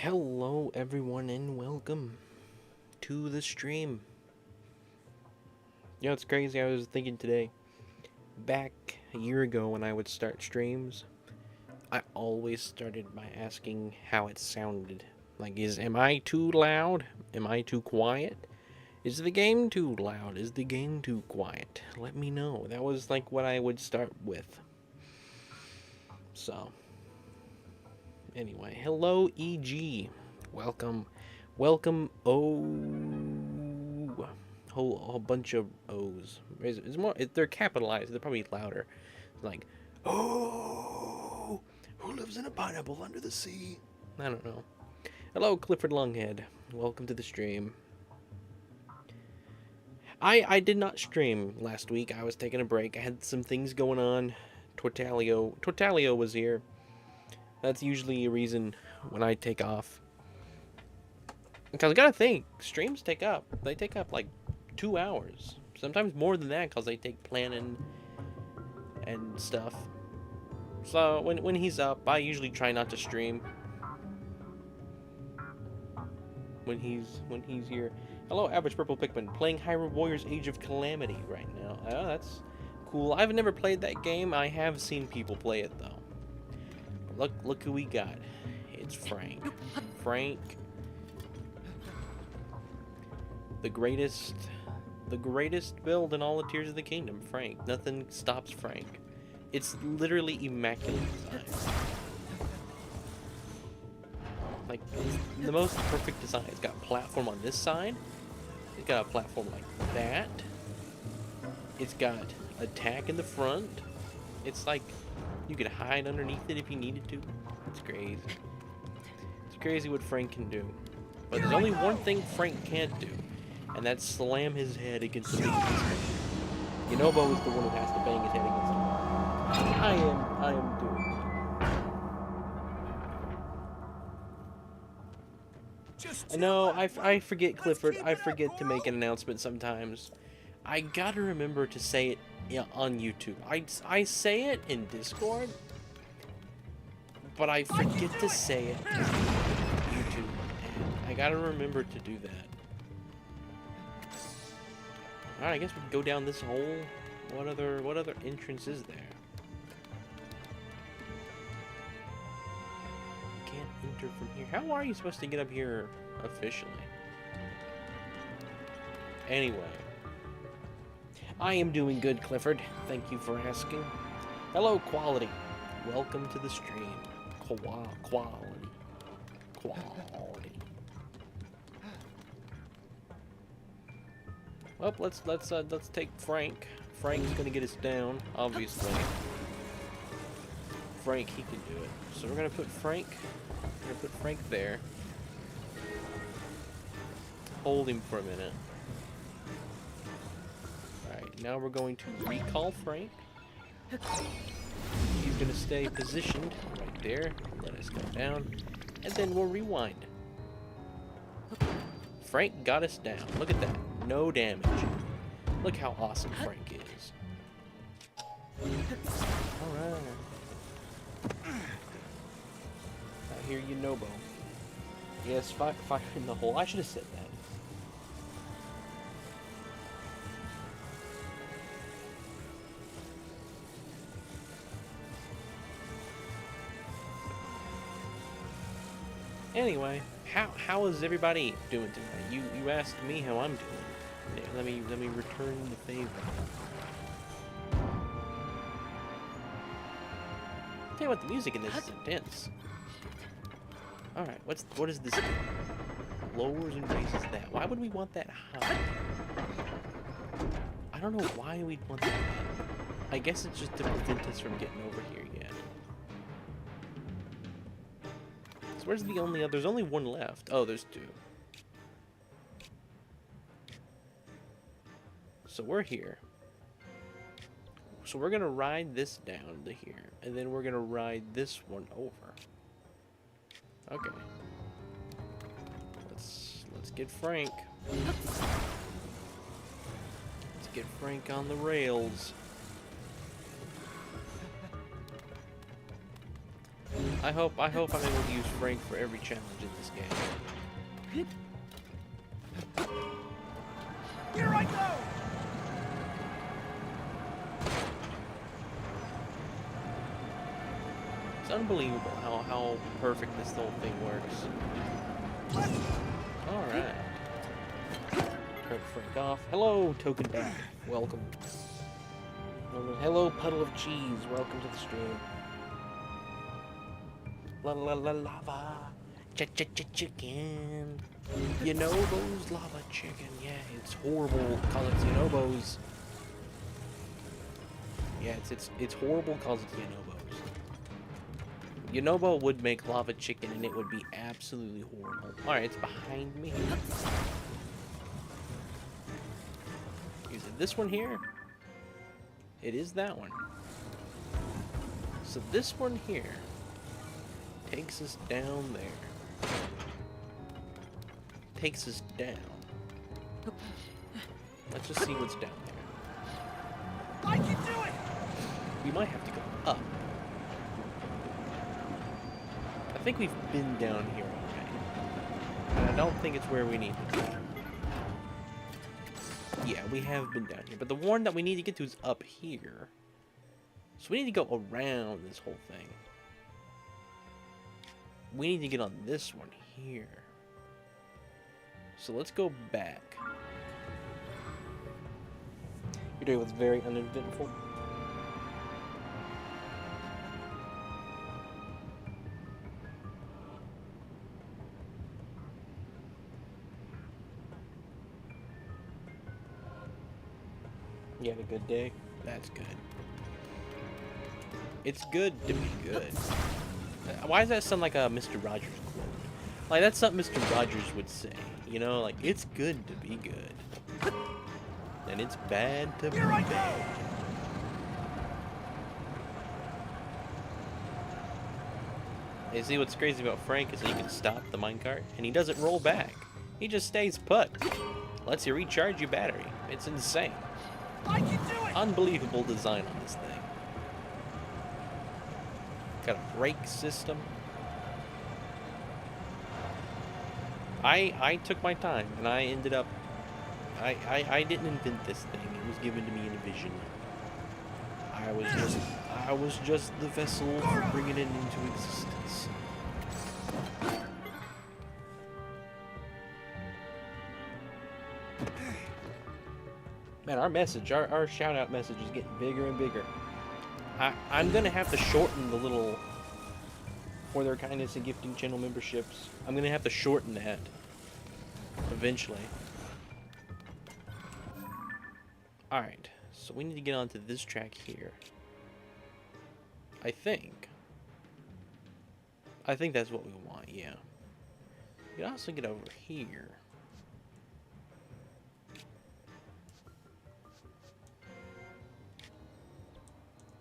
Hello everyone and welcome to the stream. You know, it's crazy. I was thinking today, back a year ago when I would start streams, I always started by asking how it sounded. Like, am I too loud? Am I too quiet? Is the game too loud? Is the game too quiet? Let me know. That was like what I would start with. So, anyway, hello EG. Welcome. Welcome whole bunch of O's. It's more, they're capitalized. They're probably louder. Like, oh, who lives in a pineapple under the sea? I don't know. Hello, Clifford Longhead. Welcome to the stream. I did not stream last week. I was taking a break. I had some things going on. Tortalio was here. That's usually a reason when I take off. Because I gotta think, streams take up. They take up like 2 hours. Sometimes more than that because they take planning and stuff. So when he's up, I usually try not to stream. When he's here. Hello, Average Purple Pikmin. Playing Hyrule Warriors Age of Calamity right now. Oh, that's cool. I've never played that game. I have seen people play it though. Look who we got. It's Frank. Frank. The greatest build in all the Tears of the Kingdom, Frank. Nothing stops Frank. It's literally immaculate design. Like, it's the most perfect design. It's got a platform on this side. It's got a platform like that. It's got attack in the front. It's like you could hide underneath it if you needed to. It's crazy. It's crazy what Frank can do. But there's only one thing Frank can't do. And that's slam his head against the main screen. Yunobo is the one who has to bang his head against the wall. I am doing it. No, I forget, Clifford. I forget to make an announcement sometimes. I gotta remember to say it on YouTube. I say it in Discord, but I forget to say it on YouTube. And I gotta remember to do that. Alright, I guess we can go down this hole. What other entrance is there? You can't enter from here. How are you supposed to get up here officially? Anyway. I am doing good, Clifford. Thank you for asking. Hello, Quality. Welcome to the stream. Quality. Well, let's take Frank. Frank's gonna get us down, obviously. Frank, he can do it. So we're gonna put Frank. We're gonna put Frank there. Hold him for a minute. Alright, now we're going to recall Frank. He's gonna stay positioned right there. Let us go down. And then we'll rewind. Frank got us down. Look at that. No damage. Look how awesome Frank is. Alright. I hear you, Nobo. Yes, fire in the hole. I should have said that. Anyway, how is everybody doing tonight? You asked me how I'm doing. Yeah, let me return the favor. Tell you what, the music in this is intense. Alright, what is this do? Lowers and raises that. Why would we want that high? I don't know why we'd want that high. I guess it's just to prevent us from getting over here yet. So where's the only other? There's only one left. Oh, there's two. So we're here. So we're gonna ride this down to here, and then we're gonna ride this one over. Okay. Let's get Frank. Let's get Frank on the rails. I hope I'm able to use Frank for every challenge in this game. Here I go! It's unbelievable how perfect this whole thing works. Alright. Turn Frank off. Hello, Token Back. Welcome. Hello, Puddle of Cheese. Welcome to the stream. La la la lava. Chicken. Yanobo's lava chicken. Yeah, it's horrible because it's Yanobo's. Yeah, it's horrible because it's Yanobo's. Yonobo would make lava chicken and it would be absolutely horrible. Alright, it's behind me. Is it this one here? It is that one. So this one here takes us down there. Takes us down. Let's just see what's down there. I can do it! We might have to go up. I think we've been down here already. And I don't think it's where we need to be. Yeah, we have been down here. But the one that we need to get to is up here. So we need to go around this whole thing. We need to get on this one here. So let's go back. Your day was very uneventful. You had a good day? That's good. It's good to be good. Why does that sound like a Mr. Rogers quote? Like, that's something Mr. Rogers would say. You know, like, it's good to be good. And it's bad to be bad. You see, what's crazy about Frank is that you can stop the minecart, and he doesn't roll back. He just stays put. Lets you recharge your battery. It's insane. I can do it! Unbelievable design on this thing. Got a brake system. I took my time and I ended up I didn't invent this thing. It was given to me in a vision. I was just the vessel for bringing it into existence. Man, our message, our shout-out message is getting bigger and bigger. I'm gonna have to shorten the little for their kindness and gifting channel memberships. I'm gonna have to shorten that eventually. Alright, so we need to get onto this track here. I think that's what we want, yeah. We can also get over here.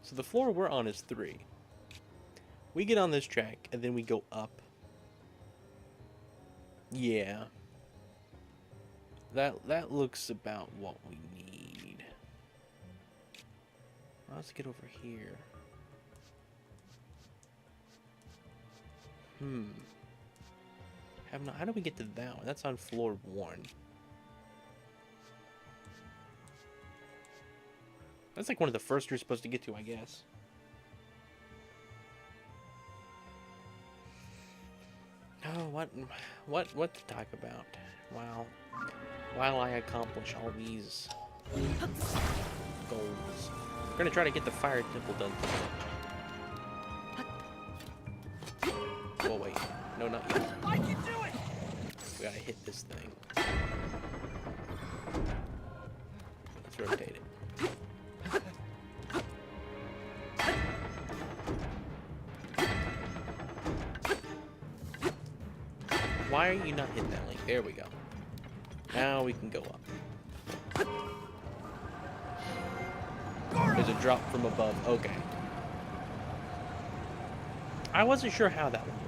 So the floor we're on is 3. We get on this track, and then we go up. Yeah. That looks about what we need. Let's get over here. How do we get to that one? That's on floor 1. That's like one of the first you're supposed to get to, I guess. Oh, what to talk about? While I accomplish all these goals. We're gonna try to get the fire temple done today. Oh wait, no, not yet. I can do it! We gotta hit this thing. Let's rotate it. Why are you not hitting that link? There we go. Now we can go up. There's a drop from above. Okay. I wasn't sure how that would work.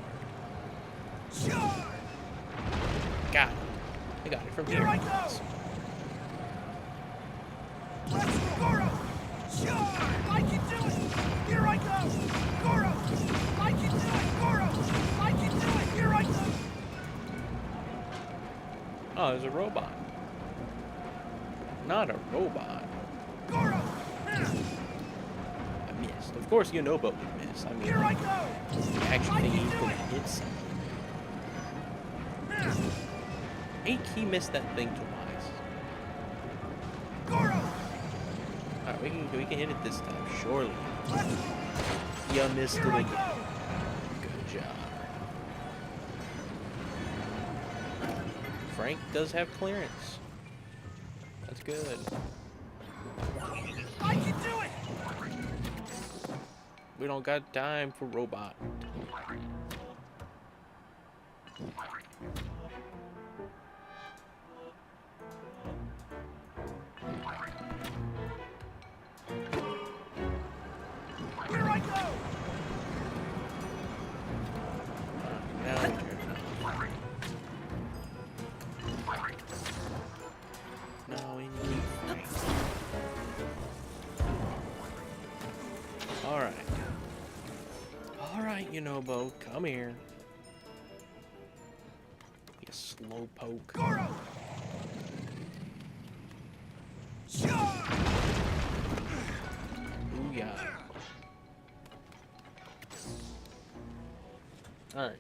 Got it. I got it from here. Here I go! Let's Goro! Sure! I can do it! Here I go! Goro! I can do it! Oh, there's a robot. Not a robot. Goro! I missed. Of course, Yunobo would miss. I mean, Here I go! I actually think he's gonna hit something. He missed that thing twice. Goro! Alright, we can hit it this time, surely. You missed it Here I again. go! Good job. Frank does have clearance. That's good. I can do it! We don't got time for robot. Here I go! Now we turn. No, we need Frank. Alright. Alright, Yunobo, come here. You slow poke. Goro! Charge! Booyah. Alright.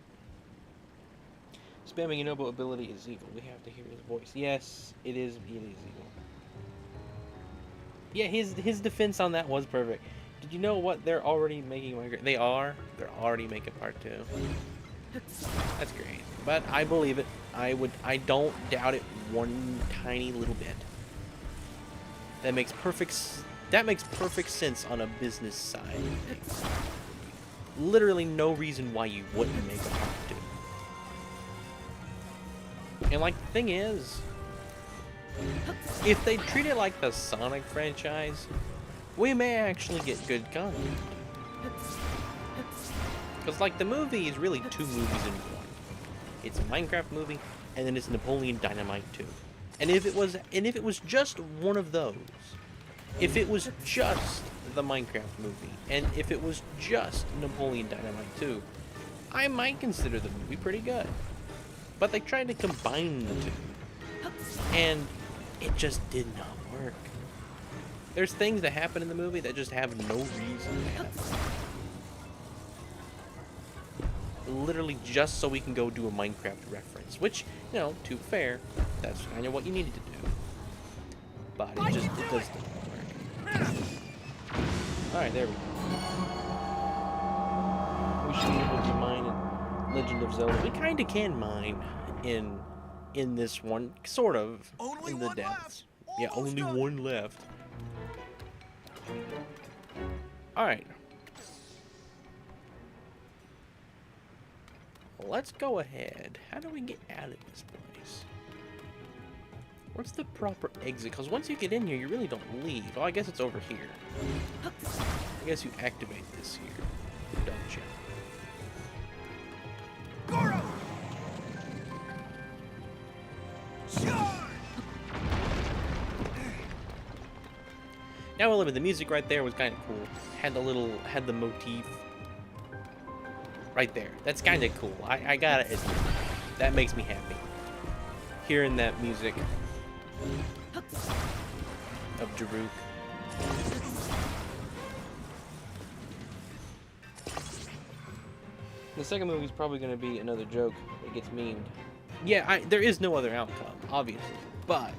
Spamming Yunobo ability is evil. We have to hear his voice. Yes, it is evil. Yeah, his defense on that was perfect. Did you know what they're already making? They're already making part 2. That's great. But I believe it. I don't doubt it one tiny little bit. That makes perfect sense on a business side. Literally no reason why you wouldn't make a part 2. And like the thing is, if they treat it like the Sonic franchise, we may actually get good content. Because like the movie is really 2 movies in one. It's a Minecraft movie, and then it's Napoleon Dynamite 2. And if it was just one of those, if it was just the Minecraft movie, and if it was just Napoleon Dynamite 2, I might consider the movie pretty good. But they tried to combine the 2, and it just did not work. There's things that happen in the movie that just have no reason to happen. Literally just so we can go do a Minecraft reference, which, you know, to be fair, that's kind of what you needed to do. But it just doesn't work. Alright, there we go. We should be able to mine in Legend of Zelda. We kind of can mine in this one, sort of, Only in the one depths. left. Yeah, Almost only done. one left. Alright. Let's go ahead. How do we get out of this place? What's the proper exit? Because once you get in here, you really don't leave. Oh, I guess it's over here. I guess you activate this here, don't you? Goro! Charge! Now we'll live it. The music right there was kind of cool. Had the motif right there. That's kind of cool. I gotta admit, that makes me happy. Hearing that music of Daruk. The second movie is probably going to be another joke that gets memed. Yeah, there is no other outcome, obviously, but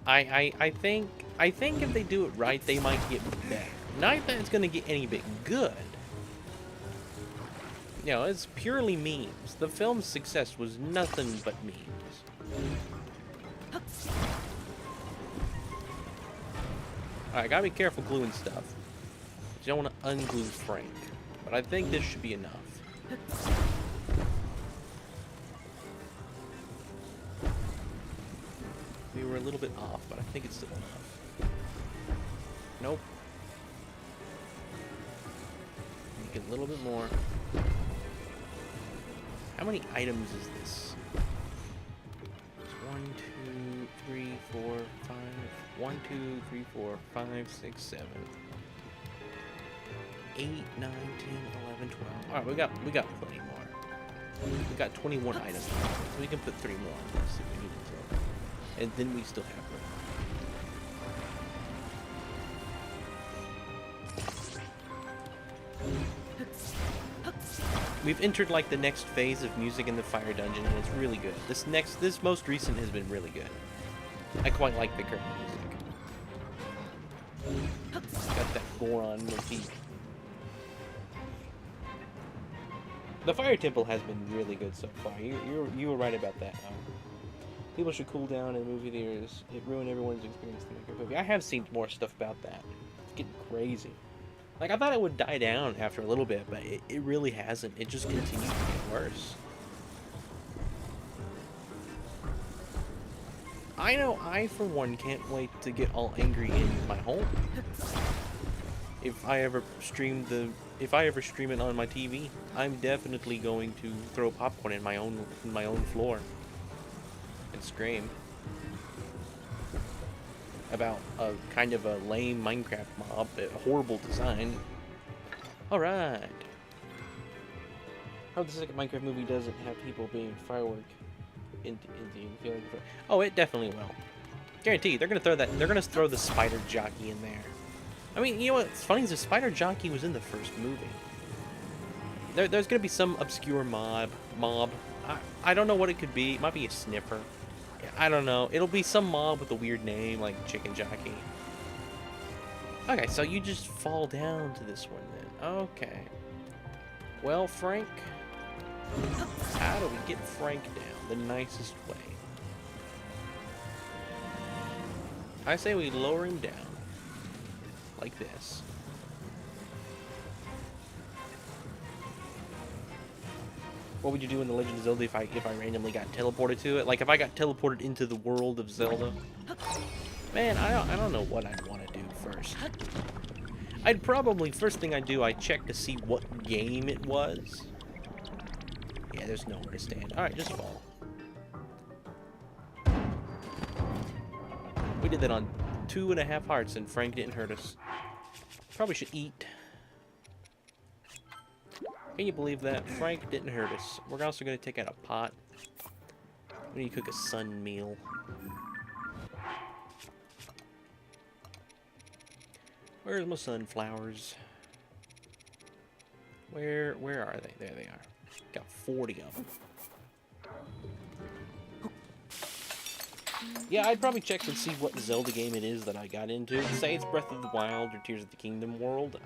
I think if they do it right, they might get better. Not that it's going to get any bit good. You know, it's purely memes. The film's success was nothing but memes. Alright, gotta be careful gluing stuff. You don't want to unglue Frank. But I think this should be enough. We were a little bit off, but I think it's still enough. Nope. Make it a little bit more. How many items is this? It's 1, 2, 3, 4, 5. 1, 2, 3, 4, 5, 6, 7. 8, 9, 10, 11, 12. Alright, we got plenty more. We got 21 items, so we can put 3 more on this if we need to. And then we still have room. We've entered like the next phase of music in the fire dungeon, and it's really good. This most recent has been really good. I quite like the current music. Got that Goron motif. The fire temple has been really good so far. You were right about that. People should cool down in movie theaters. It ruined everyone's experience to make a movie. I have seen more stuff about that. It's getting crazy. Like, I thought it would die down after a little bit, but it really hasn't. It just continues to get worse. I know I, for one, can't wait to get all angry in my home. If I ever stream it on my TV, I'm definitely going to throw popcorn in my own floor and scream about a kind of a lame Minecraft mob, a horrible design. Alright. Oh, the second Minecraft movie doesn't have people being firework into feeling. Oh, it definitely will. Guarantee they're gonna throw the spider jockey in there. I mean, you know what's funny is the spider jockey was in the first movie. There's gonna be some obscure mob. I don't know what it could be. It might be a sniffer. I don't know. It'll be some mob with a weird name, like Chicken Jockey. Okay, so you just fall down to this one then. Okay. Well, Frank, how do we get Frank down the nicest way? I say we lower him down. Like this. What would you do in The Legend of Zelda if I randomly got teleported to it? Like if I got teleported into the world of Zelda? Man, I don't know what I'd want to do first. I'd probably, first thing I'd do, I'd check to see what game it was. Yeah, there's nowhere to stand. Alright, just fall. We did that on 2.5 hearts and Frank didn't hurt us. Probably should eat. Can you believe that? Frank didn't hurt us. We're also going to take out a pot. We need to cook a sun meal. Where's my sunflowers? Where are they? There they are. Got 40 of them. Yeah, I'd probably check to see what Zelda game it is that I got into. Say it's Breath of the Wild or Tears of the Kingdom world.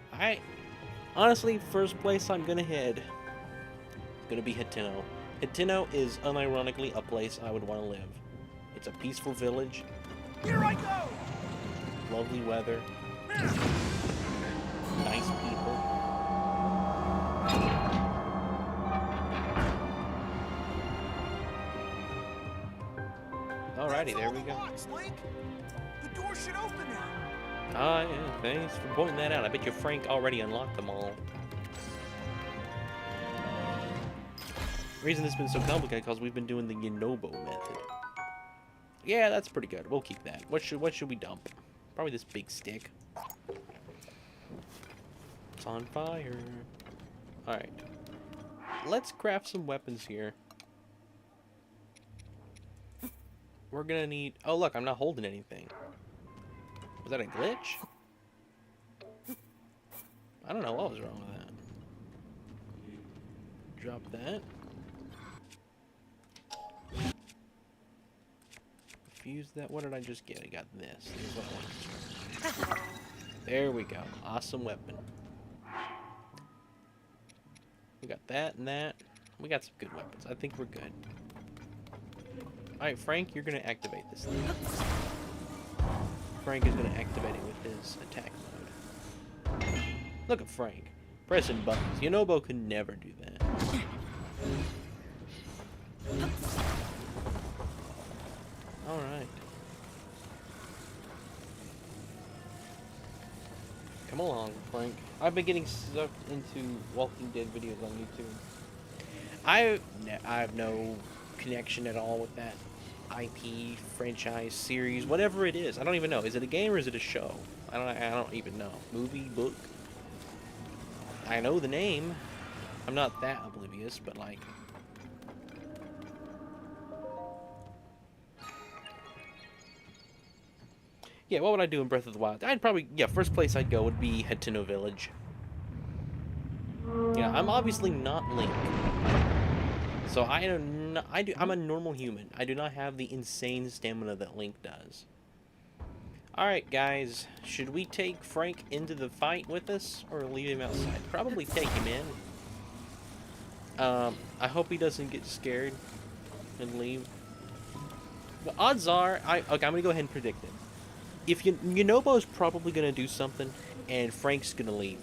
Honestly, first place I'm gonna head is gonna be Hateno. Hateno is unironically a place I would want to live. It's a peaceful village. Here I go! Lovely weather. Nice people. Alrighty, there we go. The door should open now. Ah, yeah, thanks for pointing that out. I bet you Frank already unlocked them all. The reason this has been so complicated because we've been doing the Yunobo method. Yeah, that's pretty good. We'll keep that. What should we dump? Probably this big stick. It's on fire. Alright. Let's craft some weapons here. We're gonna need... Oh, look, I'm not holding anything. Was that a glitch? I don't know what was wrong with that. Drop that. Fuse that. What did I just get? I got this. This is what I wanted. There we go. Awesome weapon. We got that and that. We got some good weapons. I think we're good. Alright, Frank, you're going to activate this thing. Frank is going to activate it with his attack mode. Look at Frank. Pressing buttons. Yunobo could never do that. Alright. Come along, Frank. I've been getting sucked into Walking Dead videos on YouTube. I have no connection at all with that IP, franchise, series, whatever it is. I don't even know. Is it a game or is it a show? I don't even know. Movie, book. I know the name. I'm not that oblivious, but like, Yeah, what would I do in Breath of the Wild? I'd probably, yeah, first place I'd go would be Hateno Village. Yeah, I'm obviously not Link. So I'm a normal human. I do not have the insane stamina that Link does. Alright, guys. Should we take Frank into the fight with us, or leave him outside? Probably take him in. I hope he doesn't get scared and leave. The odds are, okay, I'm gonna go ahead and predict it. If Yunobo's probably gonna do something, and Frank's gonna leave.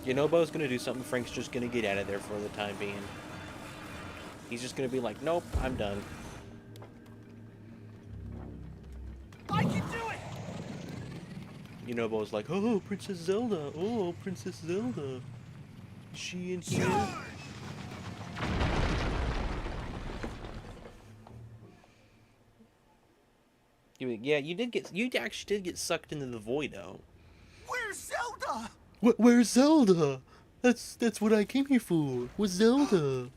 Yunobo's gonna do something, Frank's just gonna get out of there for the time being. He's just gonna be like, nope, I'm done. I can do it! Yunobo's like, oh, Princess Zelda, oh, Princess Zelda. Is she in here? Charge! Yeah, you actually did get sucked into the void, though. Where's Zelda? Where's Zelda? That's what I came here for. Was Zelda?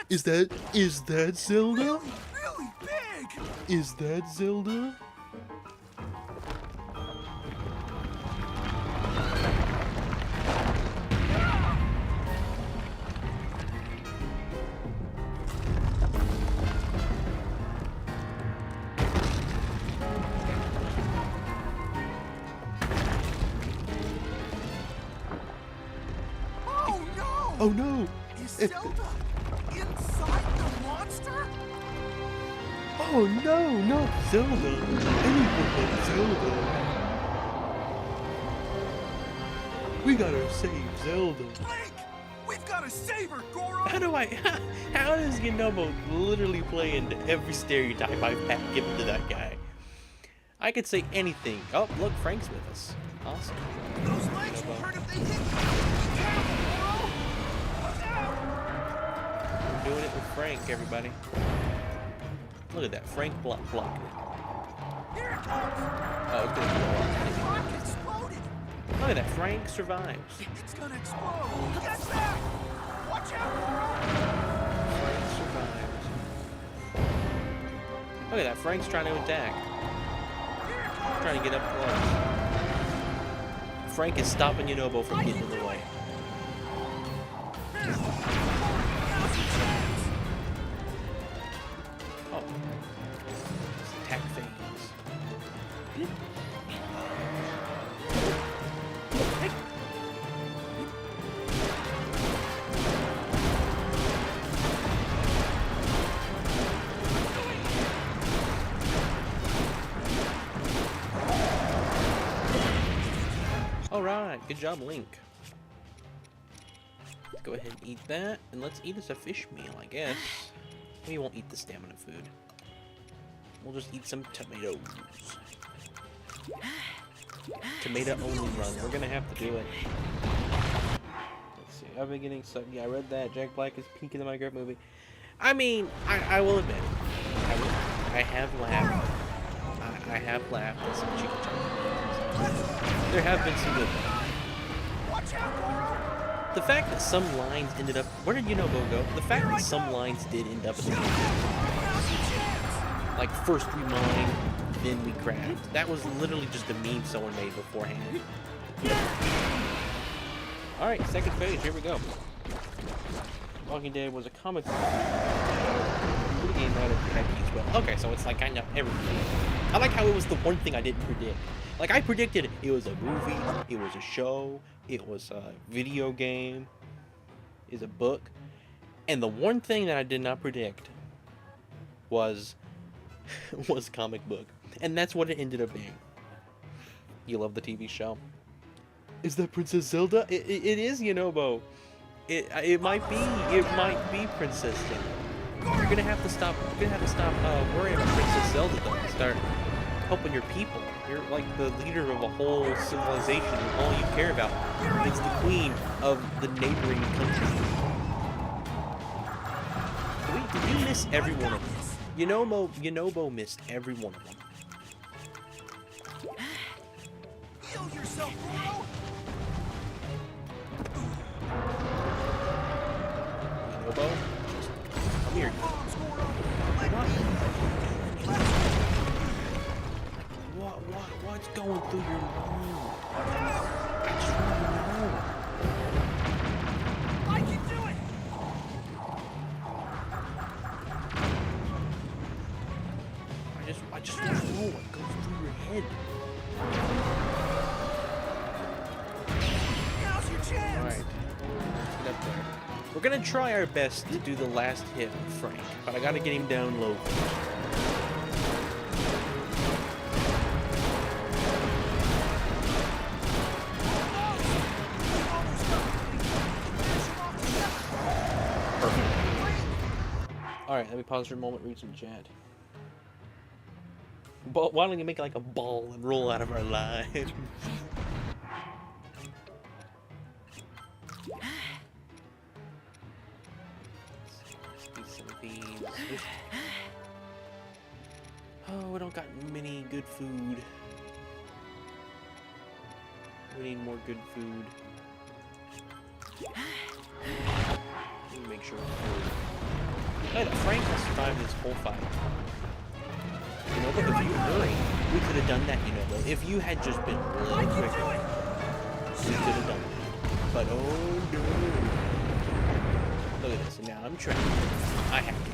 That's Is that Zelda? really, really big! Is that Zelda? Oh no! Oh no! Is Zelda inside the monster? Oh no, not Zelda! Anyone but Zelda! We gotta save Zelda. Link! We've got to save her, Goro! How does Yunobo literally play into every stereotype I've given to that guy? I could say anything. Oh, look, Frank's with us. Awesome. Those legs will hurt if they hit you! Be careful, Goro! Watch out! We're doing it with Frank, everybody. Look at that, Frank blocked it. Here it comes! Oh, it's gonna blow up. The rock exploded! Look at that, Frank survives. It's gonna explode! Catch that! Watch out, Goro! Frank survives. Look at that, Frank's trying to attack. Here it comes! Trying to get up close. Frank is stopping Yunobo from getting in the way. Now's your chance! Oh. It's attack phase. Alright, good job, Link. Let's go ahead and eat that, and let's eat us a fish meal, I guess. We won't eat the stamina food. We'll just eat some tomatoes. Tomato only run. We're gonna have to do it. Let's see. I've been getting some. Yeah, I read that. Jack Black is peak in the Minecraft movie. I mean, I will admit, I have laughed. I have laughed at some Chica Chaka. There have been some good ones. Watch out, Goro! The fact that some lines ended up. Where did Yunobo go? The fact that some lines did end up in the movie. Now's your chance! Like, first we mine, then we craft. That was literally just a meme someone made beforehand. Alright, second phase, here we go. Walking Dead was a comic book. The game out of Kentucky as well. Okay, so it's like kind of everything. I like how it was the one thing I didn't predict. Like, I predicted it was a movie, it was a show, it was a video game, is a book. And the one thing that I did not predict was comic book. And that's what it ended up being. You love the TV show? Is that Princess Zelda? It is Yunobo. It might be Princess Zelda. You're gonna have to stop worrying about Princess Zelda though, and start helping your people. You're like the leader of a whole civilization, and all you care about is the queen of the neighboring country. Did you miss every one of them? Yunobo missed every one of them. Heal yourself, Goro! Yunobo, come here. Bombs, Goro! Let me... What's going through your mind? I just want to know. I can do it! I just want to know what goes through your head. Now's your chance! Alright. Get up there. We're gonna try our best to do the last hit on Frank, but I gotta get him down low. Alright, let me pause for a moment, read some chat. But why don't you make like a ball and roll out of our lives? Let's do some of these. Oh, we don't got many good food. We need more good food. Let me make sure we're full. Hey, Frank has survived this whole fight. You know, but if you hurry, we could have done that, you know, but if you had just been really quick, we could have done that. But oh no. Look at this, and now I'm trapped.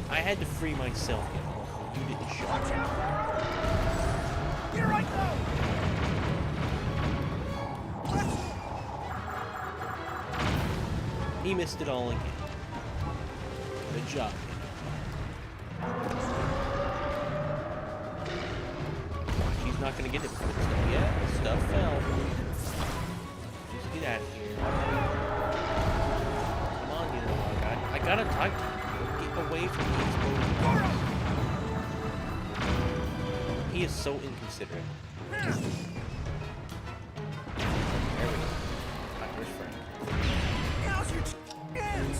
I had to free myself, you know. You didn't show Watch me. out! Here I go! Let's... He missed it all again. Good job. He's not gonna get it before this stuff. Yeah, stuff fell. Just get out of here. Come on, you know, I got a type. Get away from the explosion. He is so inconsiderate. There we go. Alright, where's Frank? Now's your chance!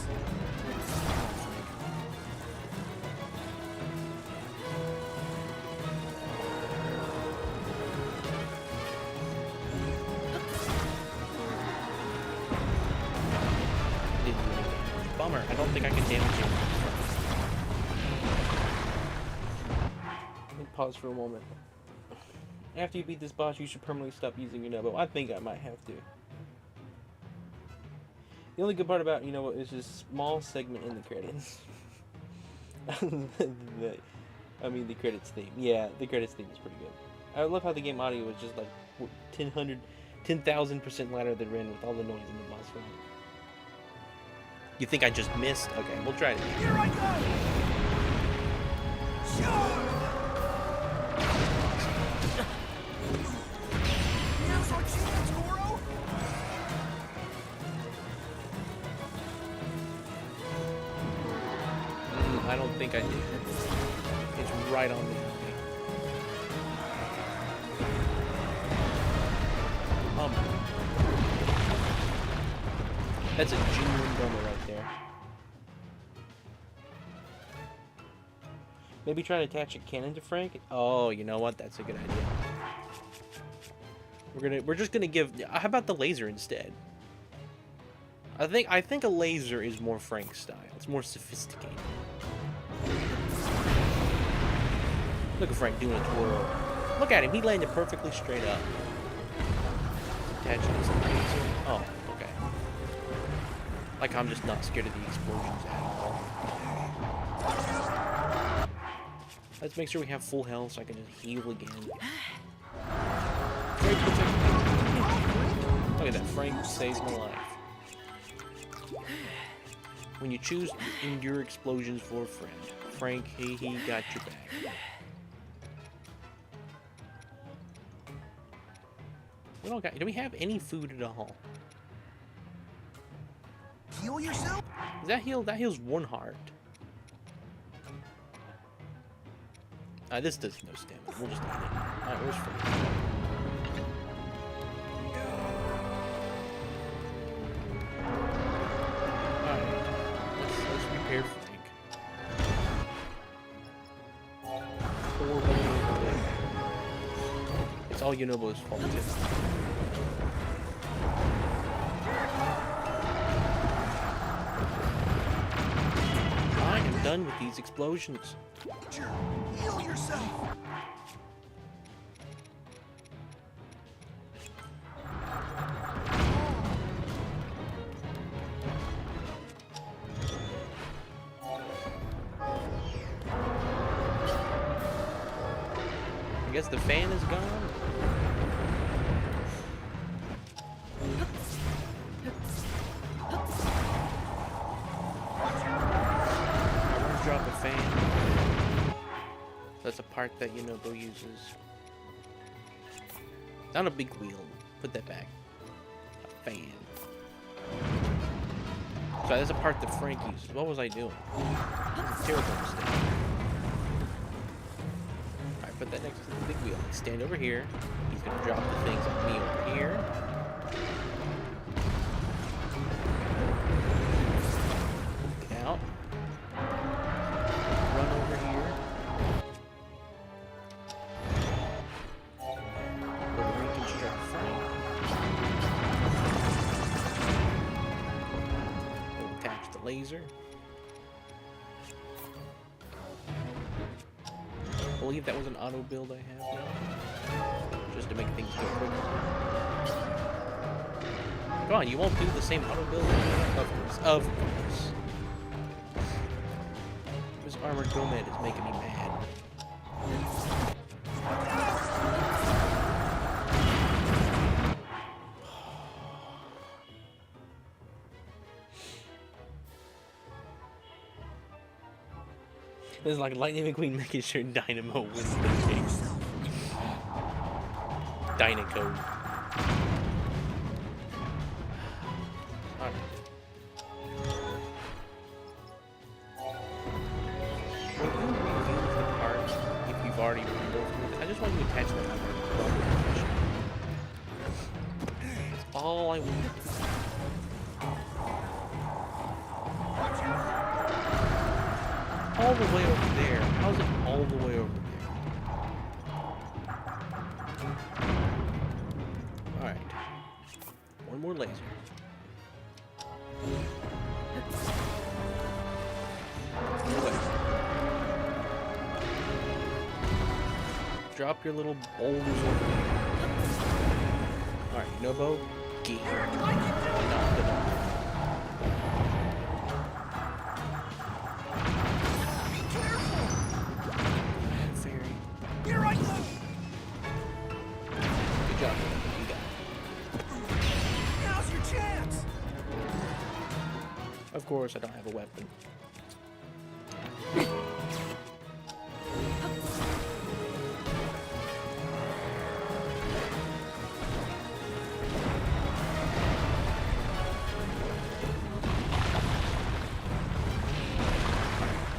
Didn't do any damage. Bummer. I don't think I can damage him. Let me pause for a moment. After you beat this boss, you should permanently stop using your Nebo. I think I might have to. The only good part about Nebo is this small segment in the credits. The credits theme. Yeah, the credits theme is pretty good. I love how the game audio was just like 10,000% louder than Ren with all the noise in the boss fight. You think I just missed? Okay, we'll try it again. Here I go! Sure! Now's our chance, Goro! I don't think I did. It's right on the enemy. That's a genuine bummer right there. Maybe try to attach a cannon to Frank. Oh, you know what? That's a good idea. We're just gonna give. How about the laser instead? I think a laser is more Frank style. It's more sophisticated. Look at Frank doing a twirl. Look at him. He landed perfectly straight up. Attaching his laser. Oh, okay. Like I'm just not scared of the explosions at all. Let's make sure we have full health so I can just heal again. Look at that. Frank saves my life. When you choose to endure explosions for a friend, Frank, he got your back. Do we have any food at all? Heal yourself? Does that heal? That heals one heart. This does no stamina. We'll just eat it. Alright, where's Frank? Alright. Let's repair Frank. Poor little boy. It's all Yunobo's fault, too. I am done with these explosions. Heal yourself! I guess the fan is gone. I'm gonna drop a fan. That's a part that Yunobo uses. Not a big wheel. Put that back. A fan. So that's a part that Frank uses. What was I doing? That's a terrible mistake. Alright, put that next to the big wheel. Stand over here. He's gonna drop the things on me over here. Get out. Run over here. We'll reconstruct Frank. We'll attach the laser. I believe that was an auto build I have now. Just to make things go quicker. Come on, you won't do the same auto build? Of course, of course. This armored Gomez is making me mad. This is like Lightning McQueen making sure Dynamo wins the game. Dynacode. Alright. Will you review the parts if you've already removed it? I just want you to attach them on there. That's all I want. All the way over there. How's it all the way over there? Alright. One more laser. Away. Drop your little boulders over there. Alright, Nobo, get here. Knock it off. Of course, I don't have a weapon.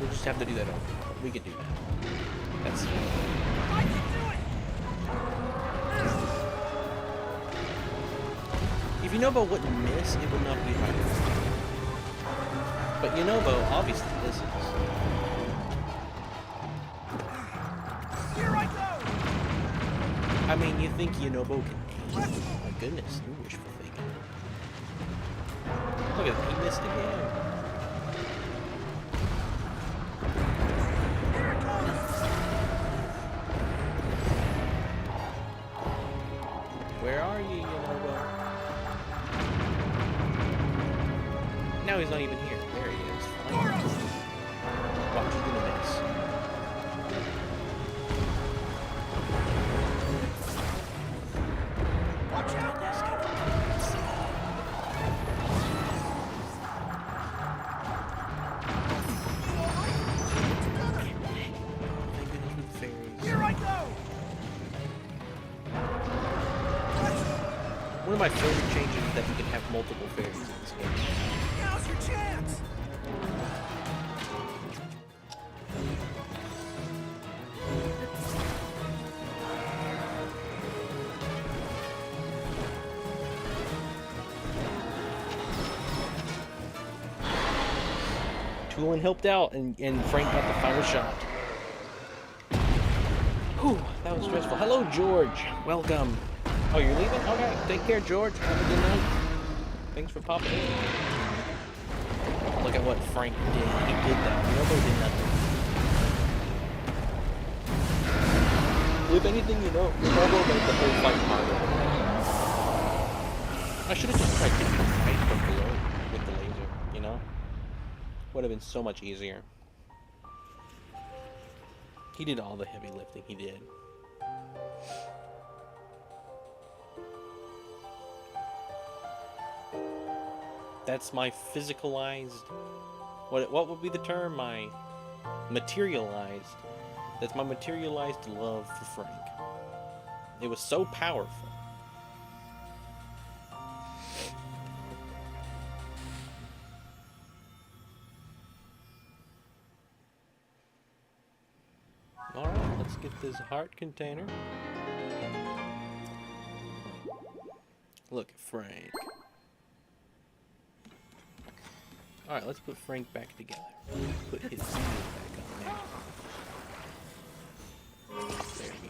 We'll just have to do that over. We can do that. That's I can do it! If Yunobo wouldn't miss, it would not be hard. But Yunobo, obviously, this is. Here I go! I mean, you think Yunobo can aim? Oh my goodness, you wishful thinking. Look at that, he missed again. Here it comes! Where are you, Yunobo? Now he's not even here. There he is. Fine. Watch, he's gonna miss. Watch out! Thank goodness for the fairies. Here I go! One of my favorite changes is that you can have multiple fairies in this game. Now's your chance! Toolin helped out, and Frank got the final shot. Whew, that was stressful. Hello, George. Welcome. Oh, you're leaving? Okay, take care, George. Have a good night. Thanks for popping in. Look at what Frank did. He did that. Nobody did nothing. If anything, Yunobo made the whole fight harder. I should have just tried getting right from below with the laser, you know? Would have been so much easier. He did all the heavy lifting, he did. That's my physicalized. What would be the term? My materialized. That's my materialized love for Frank. It was so powerful. Alright, let's get this heart container. Look at Frank. Alright, let's put Frank back together. Put his seals back on there. There we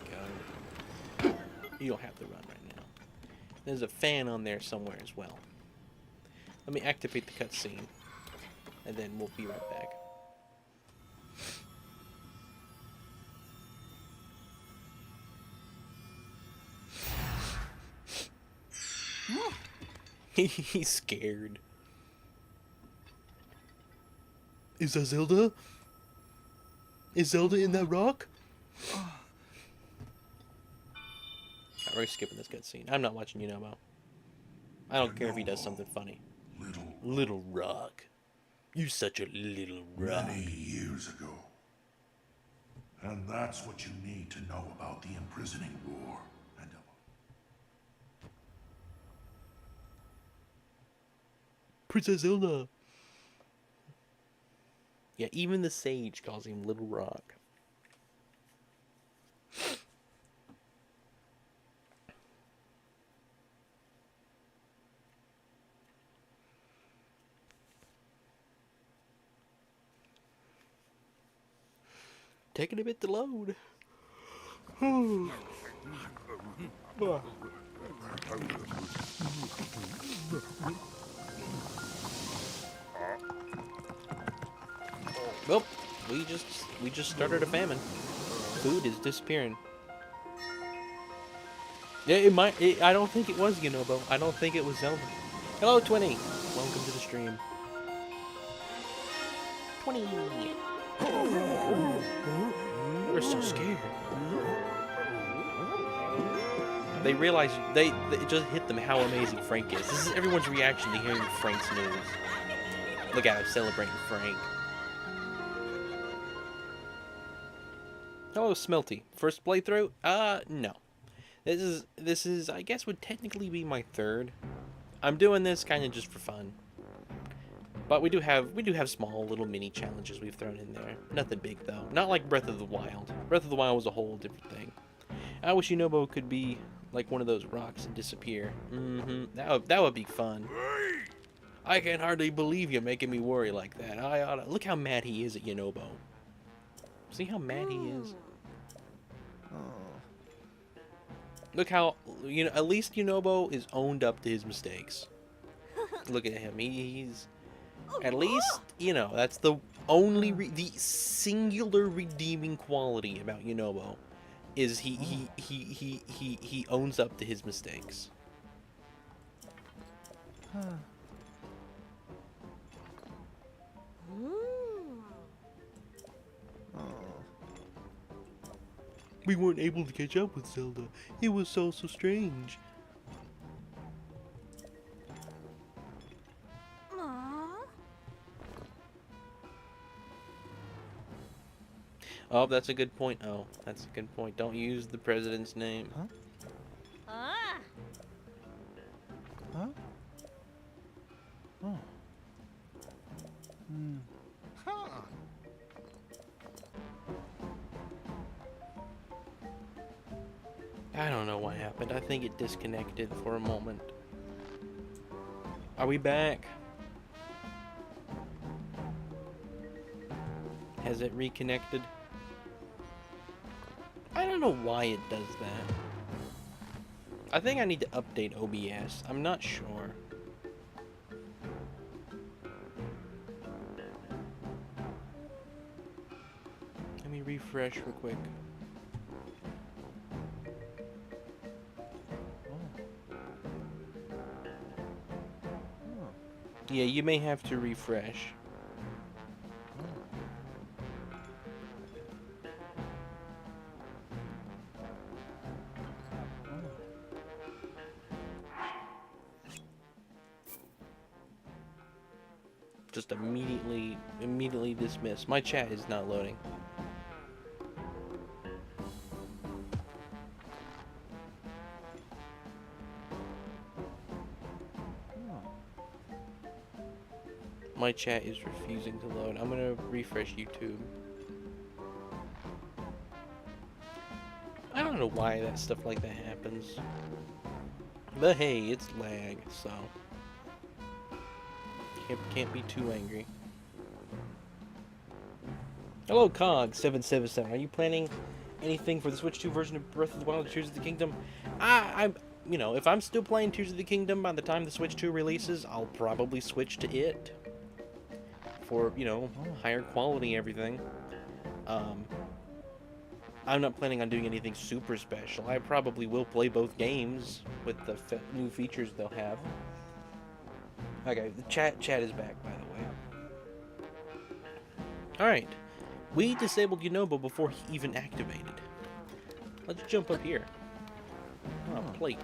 go. You don't have to run right now. There's a fan on there somewhere as well. Let me activate the cutscene, and then we'll be right back. He's scared. Is that Zelda? Is Zelda in that rock? We're skipping this cutscene. I'm not watching Yunobo. I don't care if he does something funny. Little rock. You're such a little rock. Many years ago. And that's what you need to know about the imprisoning war. And Princess Zelda. Yeah, even the sage calls him Little Rock. Taking a bit to load. Well, we just started a famine. Food is disappearing. Yeah, it might. I don't think it was Yunobo. I don't think it was Zelda. Hello, 20. Welcome to the stream. 20. We're so scared. They realize it just hit them how amazing Frank is. This is everyone's reaction to hearing Frank's news. Look at him celebrating Frank. Hello, Smelty. First playthrough? No. This is I guess would technically be my third. I'm doing this kind of just for fun. But we do have small little mini challenges we've thrown in there. Nothing big though. Not like Breath of the Wild. Breath of the Wild was a whole different thing. I wish Yunobo could be like one of those rocks and disappear. That would be fun. I can hardly believe you're making me worry like that. Look how mad he is at Yunobo. See how mad he is? Look how, at least Yunobo is owned up to his mistakes. Look at him. He's, at least, that's the only, the singular redeeming quality about Yunobo is he owns up to his mistakes. We weren't able to catch up with Zelda. It was so strange. Oh, that's a good point. Oh, that's a good point. Don't use the president's name. I don't know what happened. I think it disconnected for a moment. Are we back? Has it reconnected? I don't know why it does that. I think I need to update OBS. I'm not sure. Let me refresh real quick. Yeah, you may have to refresh. just immediately dismissed. My chat is not loading. My chat is refusing to load. I'm gonna refresh YouTube. I don't know why that stuff like that happens. But hey, it's lag, so can't be too angry. Hello, Cog777. Are you planning anything for the Switch 2 version of Breath of the Wild: Tears of the Kingdom? I'm, you know, if I'm still playing Tears of the Kingdom by the time the Switch 2 releases, I'll probably switch to it for, you know, higher quality everything. I'm not planning on doing anything super special. I probably will play both games with the new features they'll have. Okay, the chat is back, by the way. Alright. We disabled Yunobo before he even activated. Let's jump up here. Oh, plate.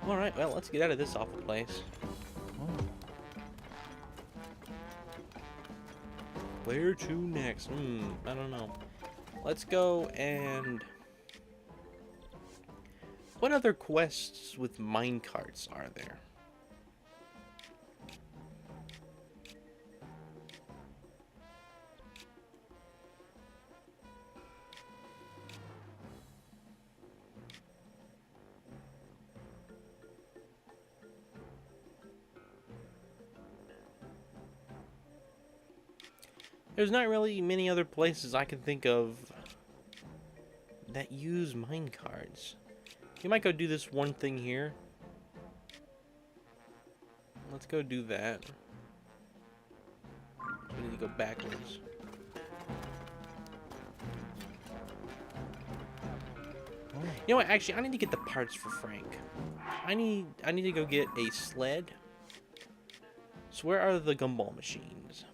Alright, well, let's get out of this awful place. Where to next? I don't know. Let's go and... What other quests with minecarts are there? There's not really many other places I can think of that use minecarts. You might go do this one thing here. Let's go do that. We need to go backwards. You know what? Actually, I need to get the parts for Frank. I need to go get a sled. So where are the gumball machines?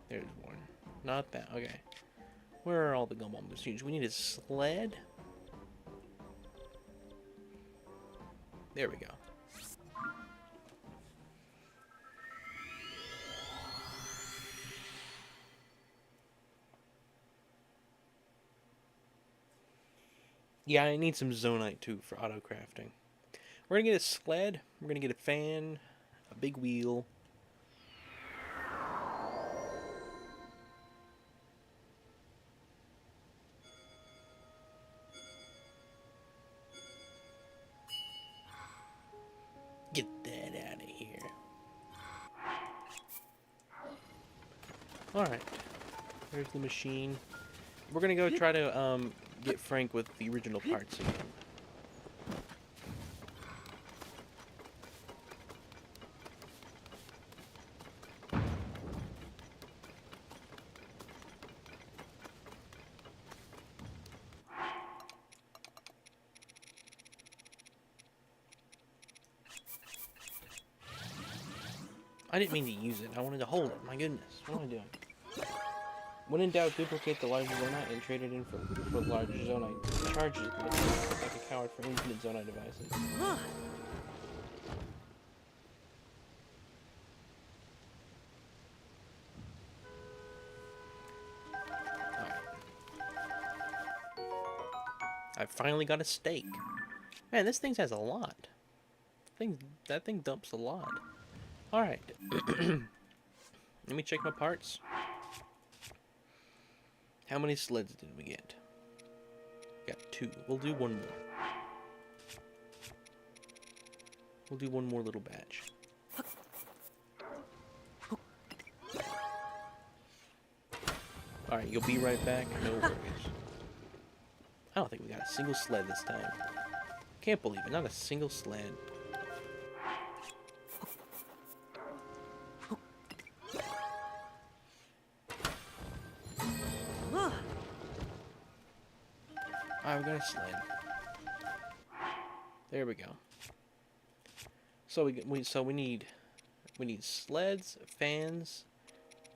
There's one. Not that. Okay. Where are all the gumball machines? We need a sled. There we go. Yeah, I need some Zonite too for auto crafting. We're gonna get a sled. We're gonna get a fan, a big wheel. Get that out of here. Alright. There's the machine. We're gonna go try to get Frank with the original parts again. I didn't mean to use it. I wanted to hold it. My goodness. What am I doing? When in doubt, duplicate the larger Zonite and trade it in for larger Zonite charges. Like a coward for infinite Zonite devices. Alright. I finally got a steak. Man, this thing has a lot. That thing dumps a lot. Alright. Let me check my parts. How many sleds did we get? Got 2. We'll do one more. We'll do one more little batch. Alright, you'll be right back. No worries. I don't think we got a single sled this time. Can't believe it. Not a single sled. Alright, we got a sled. There we go. So we need sleds, fans,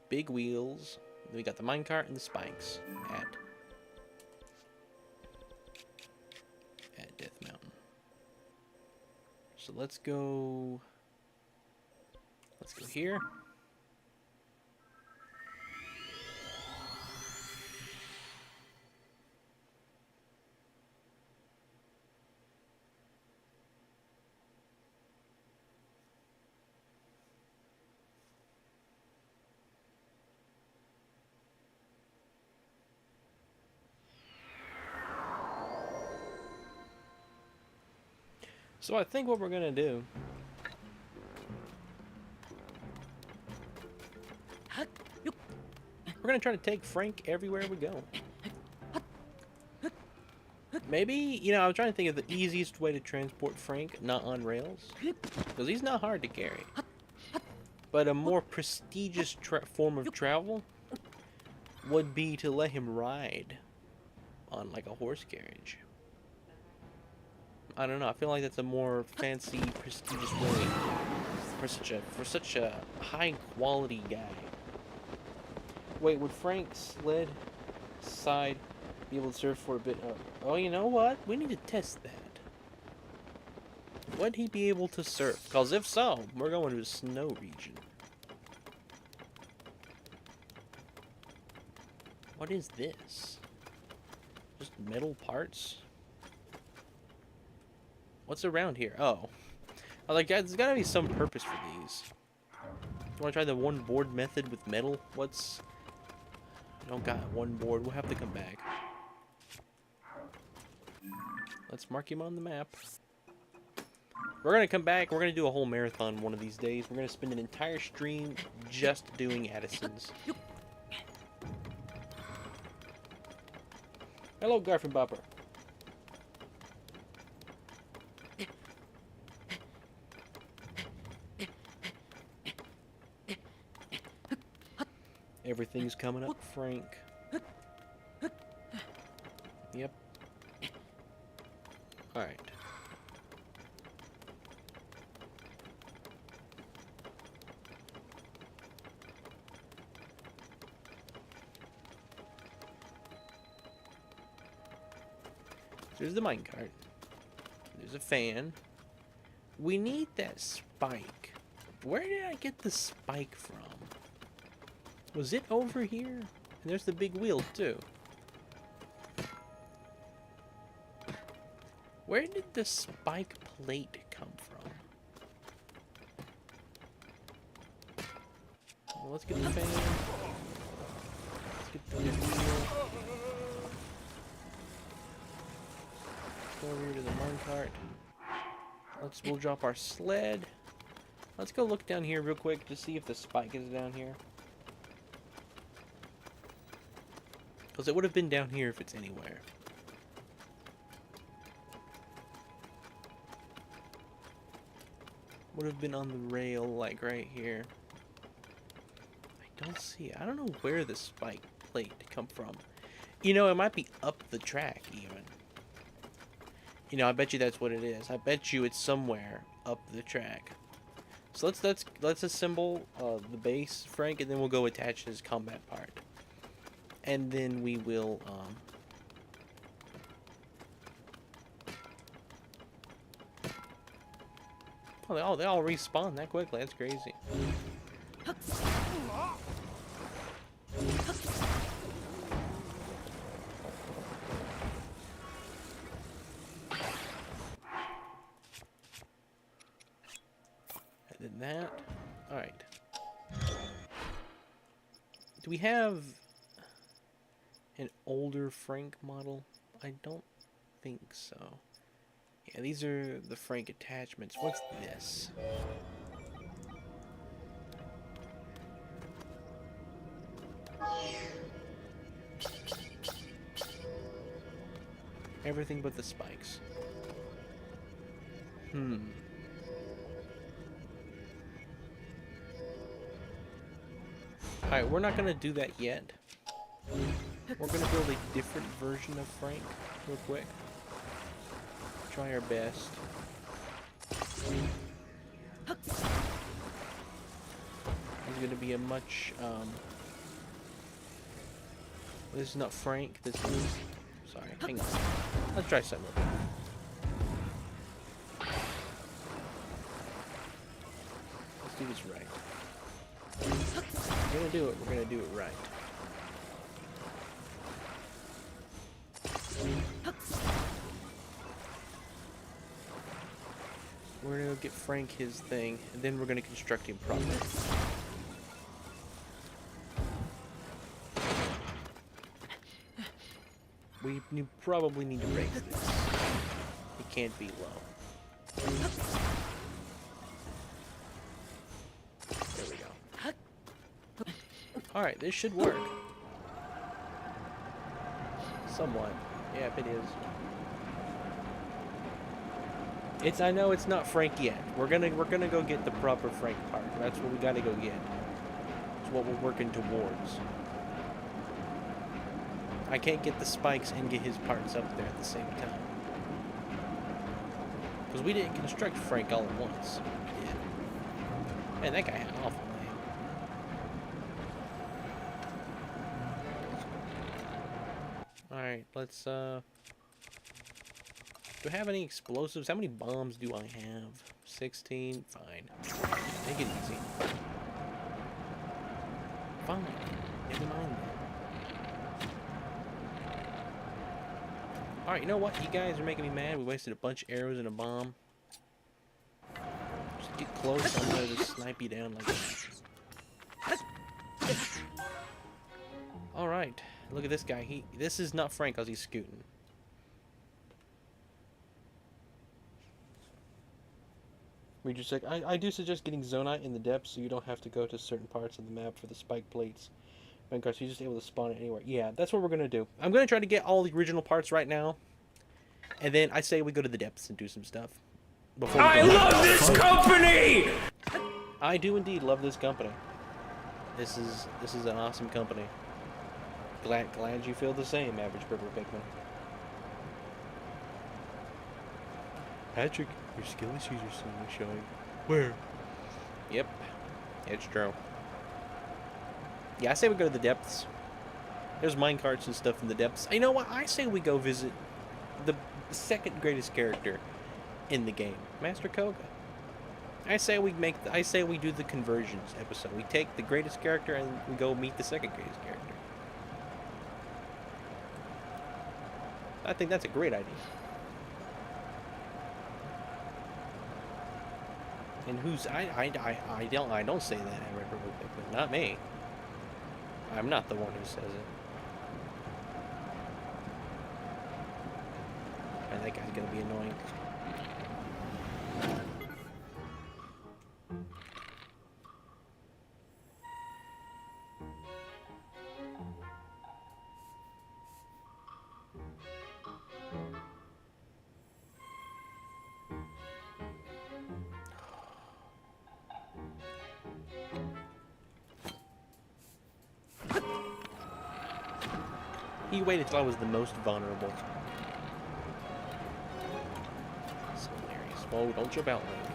big wheels. We got the minecart and the spikes at So let's go. Let's go here. So I think what we're gonna do. We're gonna try to take Frank everywhere we go. Maybe, you know, I was trying to think of the easiest way to transport Frank not on rails. Because he's not hard to carry. But a more prestigious form of travel would be to let him ride on like a horse carriage. I don't know, I feel like that's a more fancy, prestigious way for such a high quality guy. Wait, would Frank's sled side be able to serve for a bit of... Oh, you know what? We need to test that. Would he be able to surf? Because if so, we're going to a snow region. What is this? Just metal parts? What's around here? Oh. I was like, there's gotta be some purpose for these. You wanna try the one board method with metal? What's... I don't got one board. We'll have to come back. Let's mark him on the map. We're gonna come back. We're gonna do a whole marathon one of these days. We're gonna spend an entire stream just doing Addisons. Hello, Garfield Bopper. Everything's coming up, Frank. Yep. Alright. There's the minecart. There's a fan. We need that spike. Where did I get the spike from? Was it over here? And there's the big wheel, too. Where did the spike plate come from? Well, let's get the fan. Let's get the wheel. Go over here to the minecart. We'll drop our sled. Let's go look down here real quick to see if the spike is down here. Because it would have been down here if it's anywhere. Would have been on the rail, like right here. I don't see it. I don't know where the spike plate come from. You know, it might be up the track even. You know, I bet you that's what it is. I bet you it's somewhere up the track. So let's assemble the base, Frank, and then we'll go attach his combat part. And then we will, Oh, they all respawn that quickly. That's crazy. I did that. Alright. Do we have an older Frank model? I don't think so. Yeah, these are the Frank attachments. What's this? Everything but the spikes. Alright, we're not gonna do that yet. We're gonna build a different version of Frank real quick. Try our best. He's gonna be a much this is not Frank, this is... Sorry, hang on. Let's try something. was right. We're gonna do it. We're gonna do it right. We're gonna go get Frank his thing, and then we're gonna construct him properly. We probably need to raise this. It can't be low. There we go. Alright, this should work. Somewhat. Yep, it is. I know it's not Frank yet. We're gonna go get the proper Frank part. That's what we gotta go get. It's what we're working towards. I can't get the spikes and get his parts up there at the same time. Because we didn't construct Frank all at once. We did. Man, that guy had an awful name. Alright, let's, do I have any explosives? How many bombs do I have? 16? Fine. Make it easy. Fine. Never mind that. Alright, you know what? You guys are making me mad. We wasted a bunch of arrows and a bomb. Just get close. I'm gonna just snipe you down like that. Alright. Look at this guy. This is not Frank because he's scooting. We just like I do suggest getting Zonite in the depths so you don't have to go to certain parts of the map for the spike plates. Because you're just able to spawn it anywhere. Yeah, that's what we're gonna do. I'm gonna try to get all the original parts right now, and then I say we go to the depths and do some stuff. I love this company. I do indeed love this company. This is an awesome company. Glad you feel the same, Average Purple Pikmin. Patrick, your skill issues are suddenly showing. Where? Yep, it's true. Yeah, I say we go to the depths. There's minecarts and stuff in the depths. You know what? I say we go visit the second greatest character in the game, Master Koga. I say we do the conversions episode. We take the greatest character and we go meet the second greatest character. I think that's a great idea. And who's I don't say that, I not me. I'm not the one who says it. And that guy's gonna be annoying. He waited till I was the most vulnerable. That's hilarious. Whoa, don't jump out, Link.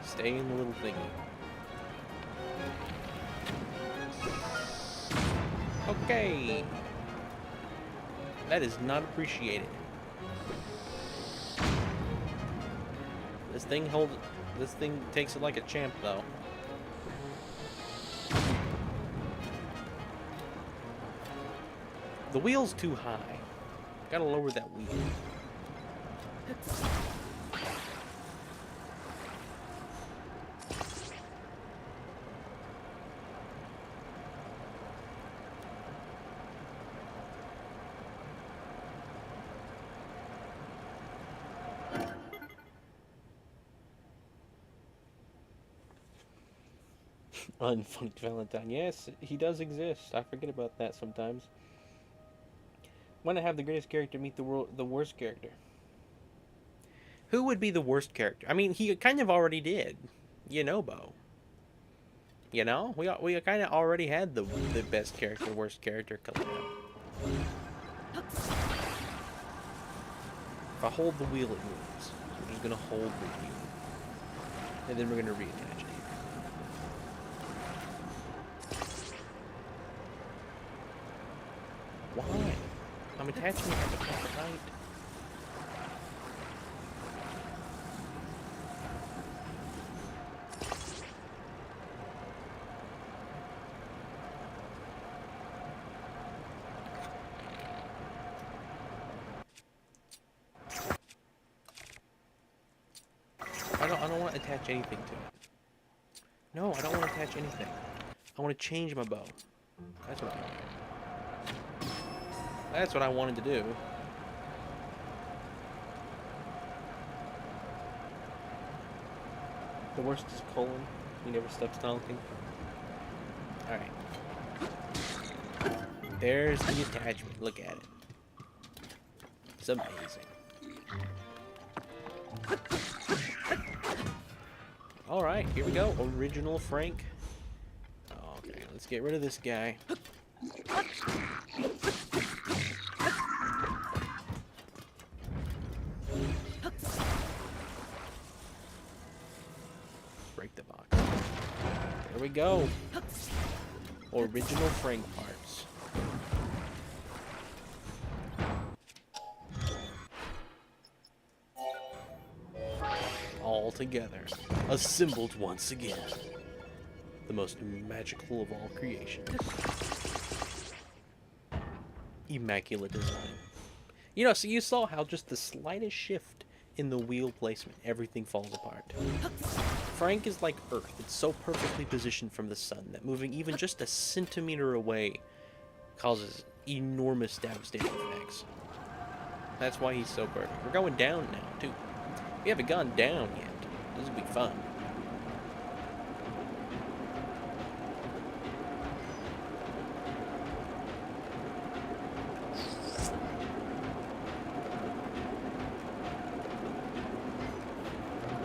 Stay in the little thingy. Okay. That is not appreciated. This thing takes it like a champ, though. The wheel's too high. Gotta lower that wheel. Unfunked Valentine. Yes, he does exist. I forget about that sometimes. Want to have the greatest character meet the worst character. Who would be the worst character? I mean, he kind of already did. Yunobo. You know? We kind of already had the best character, worst character collab. If I hold the wheel, it moves. So we're just going to hold the wheel. And then we're going to reattach it. Why? I'm attaching it at the proper height. I don't want to attach anything to it. No, I don't want to attach anything. I want to change my bow. That's what I want. That's what I wanted to do. The worst is Colin. He never stops talking. Alright. There's the attachment. Look at it. It's amazing. Alright, here we go. Original Frank. Okay, let's get rid of this guy. Break the box. There we go. Original Frank parts. All together, assembled once again. The most magical of all creations. Immaculate design. You know, so you saw how just the slightest shift in the wheel placement, everything falls apart. Frank is like Earth. It's so perfectly positioned from the sun that moving even just a centimeter away causes enormous devastating effects. That's why he's so perfect. We're going down now, too. We haven't gone down yet. This will be fun.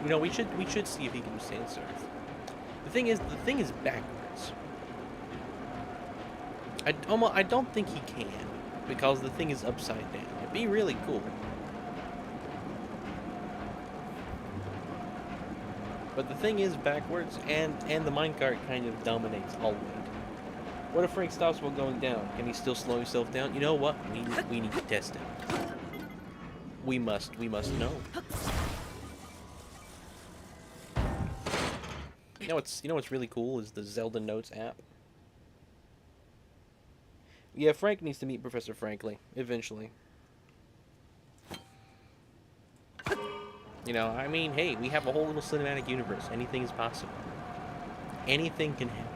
You know, we should see if he can stand surf. The thing is backwards. I don't think he can, because the thing is upside down. It'd be really cool. But the thing is backwards, and the minecart kind of dominates all weight. What if Frank stops while going down? Can he still slow himself down? You know what? We need to test it. We must know. You know what's really cool is the Zelda Notes app. Yeah, Frank needs to meet Professor Frankly eventually. You know, I mean, hey, we have a whole little cinematic universe. Anything is possible. Anything can happen.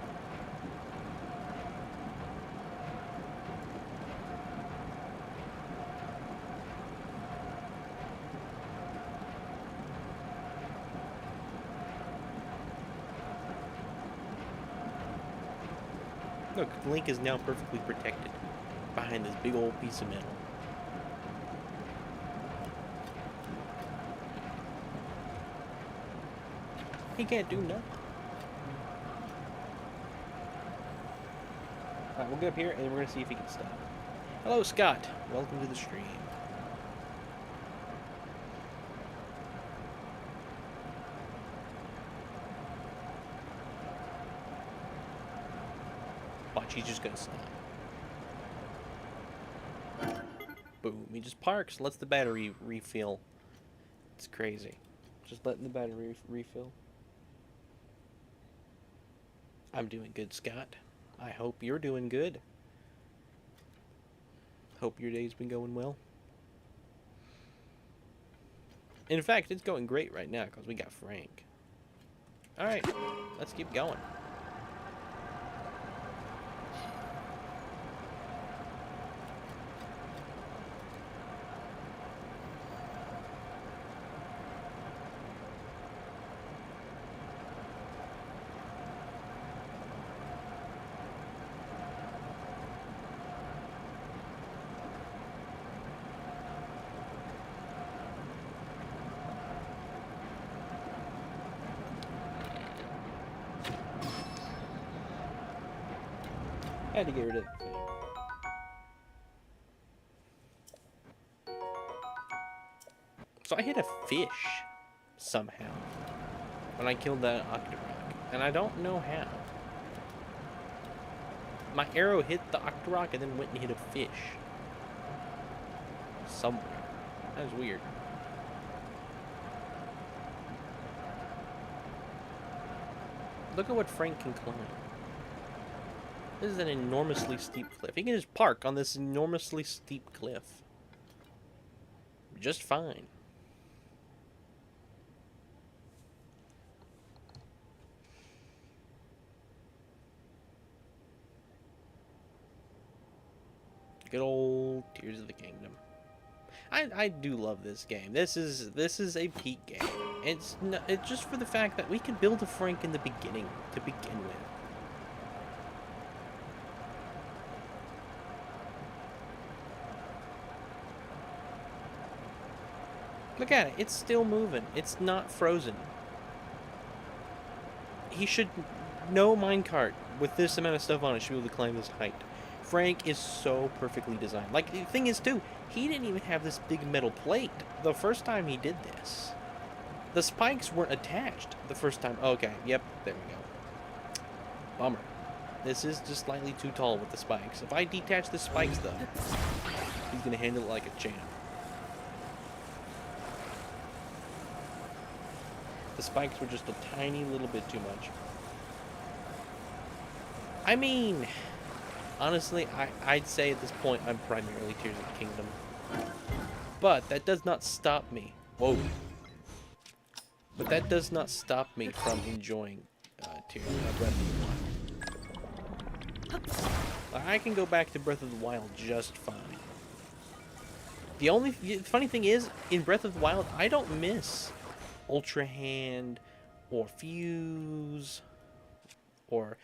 Look, Link is now perfectly protected behind this big old piece of metal. He can't do nothing. Alright, we'll get up here and we're gonna see if he can stop. Hello, Scott. Welcome to the stream. Watch, he's just gonna stop. Boom. He just parks, lets the battery refill. It's crazy. Just letting the battery refill. I'm doing good, Scott. I hope you're doing good. Hope your day's been going well. In fact, it's going great right now because we got Frank. Alright, let's keep going. I had to get rid of the thing. So I hit a fish somehow when I killed that Octorok, and I don't know how. My arrow hit the Octorok and then went and hit a fish somewhere. That was weird. Look at what Frank can climb. This is an enormously steep cliff. He can just park on this enormously steep cliff. Just fine. Good old Tears of the Kingdom. I do love this game. This is a peak game. It's just for the fact that we can build a Frank in the beginning to begin with. Look at it. It's still moving. It's not frozen. He should... No minecart with this amount of stuff on it should be able to climb this height. Frank is so perfectly designed. Like, the thing is, too, he didn't even have this big metal plate the first time he did this. The spikes weren't attached the first time. Okay, yep, there we go. Bummer. This is just slightly too tall with the spikes. If I detach the spikes, though, he's going to handle it like a champ. The spikes were just a tiny little bit too much. I mean, honestly, I'd say at this point I'm primarily Tears of the Kingdom. But that does not stop me. Whoa. But that does not stop me from enjoying Breath of the Wild. I can go back to Breath of the Wild just fine. The funny thing is, in Breath of the Wild, I don't miss Ultra Hand or Fuse or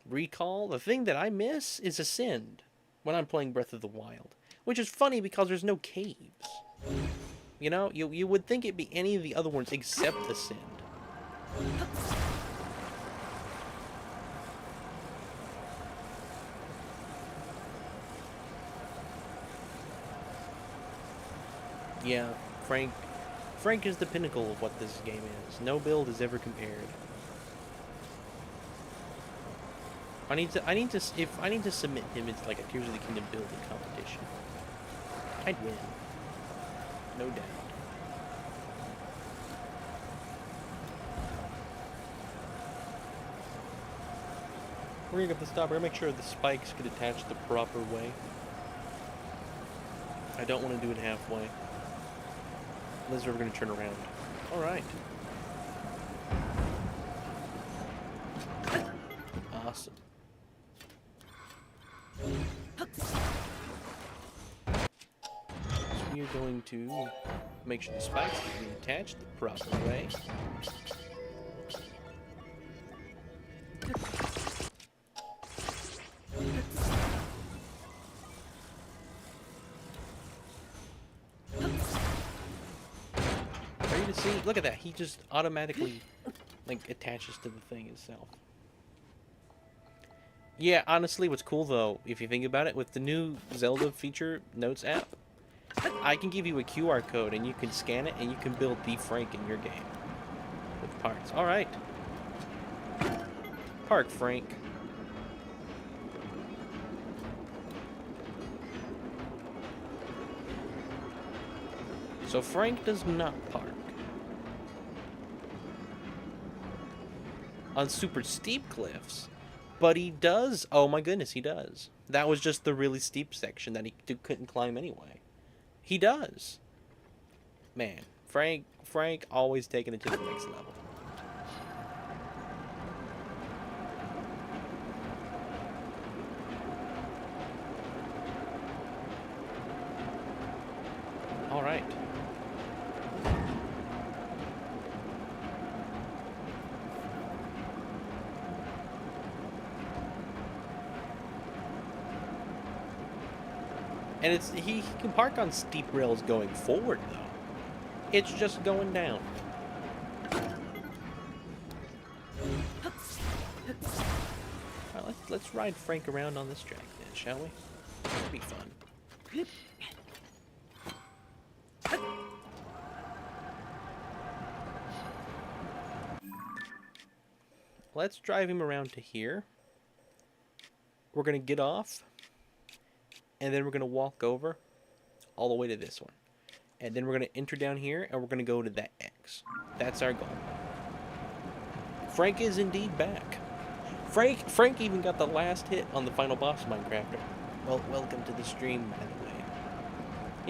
Recall. The thing that I miss is Ascend when I'm playing Breath of the Wild, which is funny because there's no caves. You know, you would think it'd be any of the other ones except Ascend. Yeah, Frank is the pinnacle of what this game is. No build is ever compared. If I need to submit him into like a Tears of the Kingdom building competition, I'd win. No doubt. We're gonna get the stop. We're gonna make sure the spikes get attached the proper way. I don't want to do it halfway. Unless we're gonna turn around. Alright. Awesome. So we are going to make sure the spikes get attached the proper way. See, look at that. He just automatically, like, attaches to the thing itself. Yeah, honestly, what's cool, though, if you think about it, with the new Zelda feature Notes app, I can give you a QR code, and you can scan it, and you can build the Frank in your game. With parts. Alright. Park Frank. So Frank does not park on super steep cliffs, but he does. Oh my goodness, he does. That was just the really steep section that he couldn't climb anyway. He does. Man, Frank always taking it to the next level. All right. And he can park on steep rails going forward, though. It's just going down. Alright, let's ride Frank around on this track then, shall we? It'll be fun. Let's drive him around to here. We're gonna get off. And then we're going to walk over all the way to this one. And then we're going to enter down here, and we're going to go to that X. That's our goal. Frank is indeed back. Frank even got the last hit on the final boss of Minecrafter. Well, welcome to the stream, by the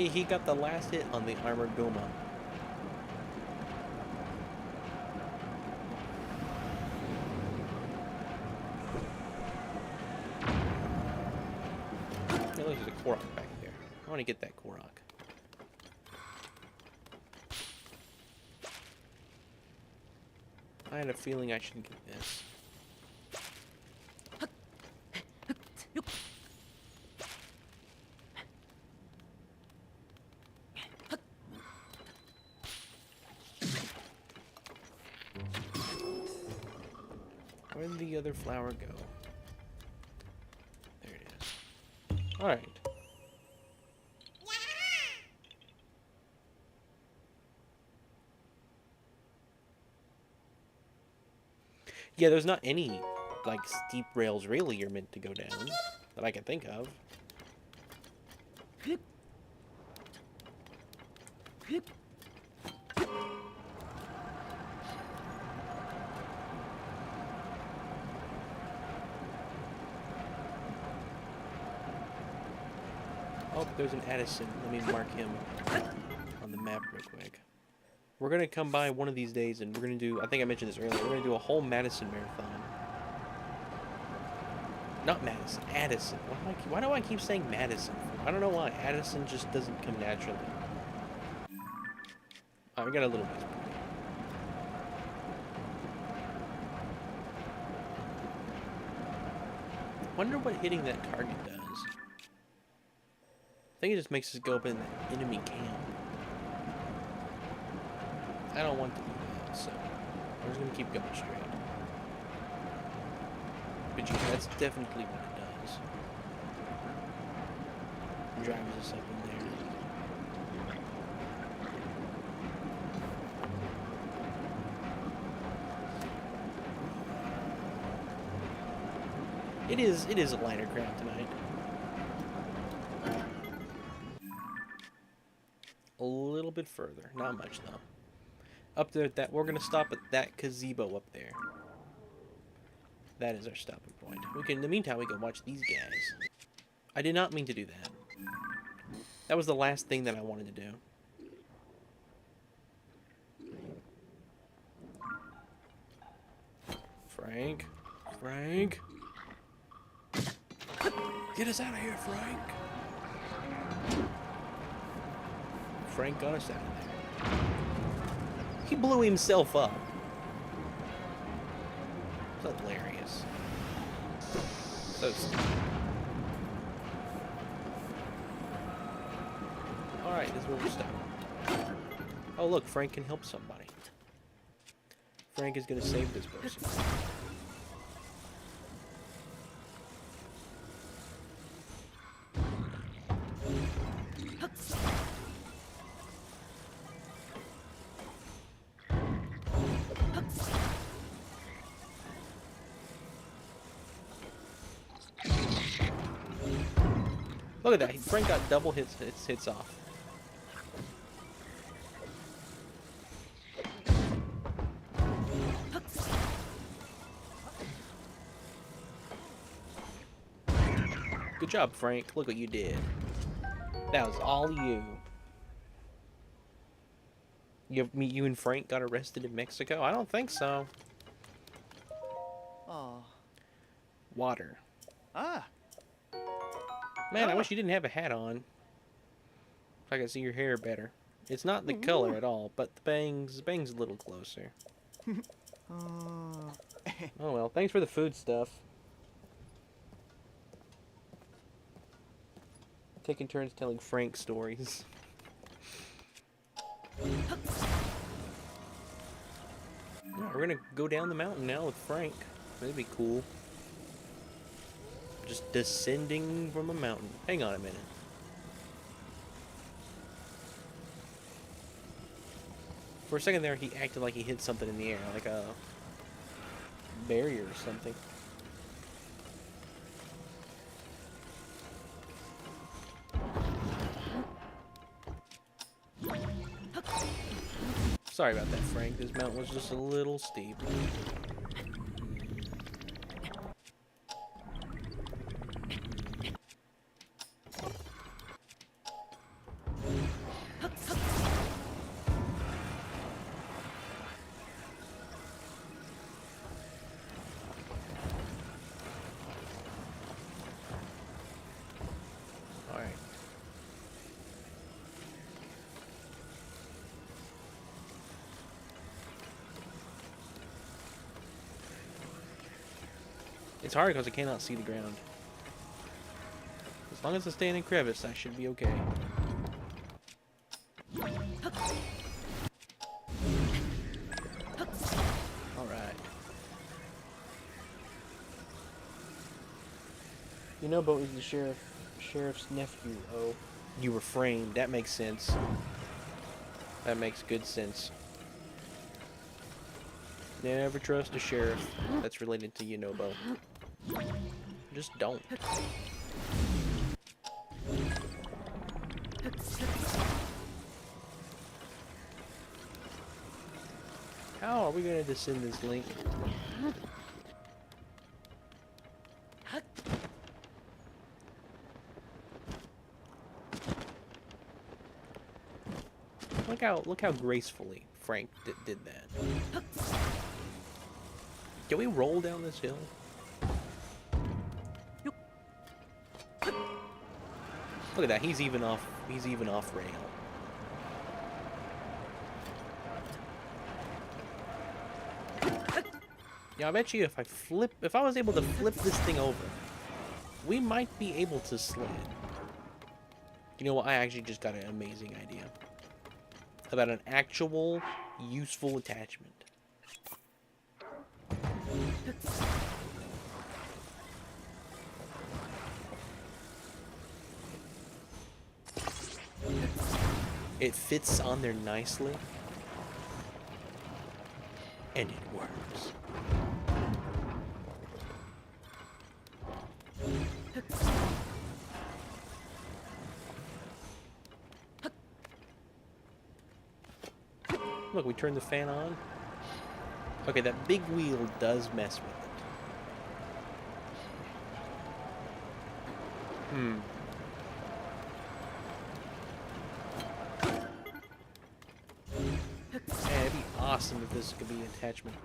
way. He got the last hit on the Armored Goma. Korok back there. I want to get that Korok. I had a feeling I should get this. Where did the other flower go? There it is. Alright. Yeah, there's not any, like, steep rails really you're meant to go down that I can think of. Oh, there's an Addison. Let me mark him on the map real quick. We're going to come by one of these days and we're going to do, I think I mentioned this earlier, we're going to do a whole Madison marathon. Not Madison, Addison. Why do I keep saying Madison? I don't know why. Addison just doesn't come naturally. Alright, we got a little bit. Wonder what hitting that target does. I think it just makes us go up in the enemy camp. I don't want to do that, so I'm just gonna keep going straight. But yeah, that's definitely what it does. Drives us up in there. It is a lighter crowd tonight. A little bit further, not much though. Up there at that, we're gonna stop at that gazebo up there. That is our stopping point. We can, in the meantime, we can watch these guys. I did not mean to do that. That was the last thing that I wanted to do. Frank? Frank? Get us out of here, Frank! Frank got us out of there. He blew himself up. That's hilarious. So stupid. Alright, this is where we're stopping. Oh look, Frank can help somebody. Frank is gonna save this person. Look at that, Frank got double hits off. Good job, Frank. Look what you did. That was all you. You and Frank got arrested in Mexico? I don't think so. Oh. Water. Ah. Man, I wish you didn't have a hat on. If I could see your hair better. It's not the color at all, but the bangs a little closer. Oh well, thanks for the food stuff. Taking turns telling Frank stories. Yeah, we're gonna go down the mountain now with Frank. That'd be cool. Just descending from a mountain. Hang on a minute. For a second there, he acted like he hit something in the air, like a barrier or something. Sorry about that, Frank. This mountain was just a little steep. Alright. It's hard because I cannot see the ground. As long as I stay in a crevice, I should be okay. Alright. Yunobo is the sheriff's nephew. Oh, you were framed. That makes sense. That makes good sense. Never trust a sheriff that's related to Yunobo. Just don't. How are we gonna descend this link? Look how gracefully Frank did that. Can we roll down this hill? Look at that, he's even off rail. Yeah, I bet you if I was able to flip this thing over, we might be able to sled. You know what, I actually just got an amazing idea. About an actual useful attachment. It fits on there nicely. And it works. Look, we turn the fan on. Okay, that big wheel does mess with it. Man, it'd be awesome if this could be an attachment.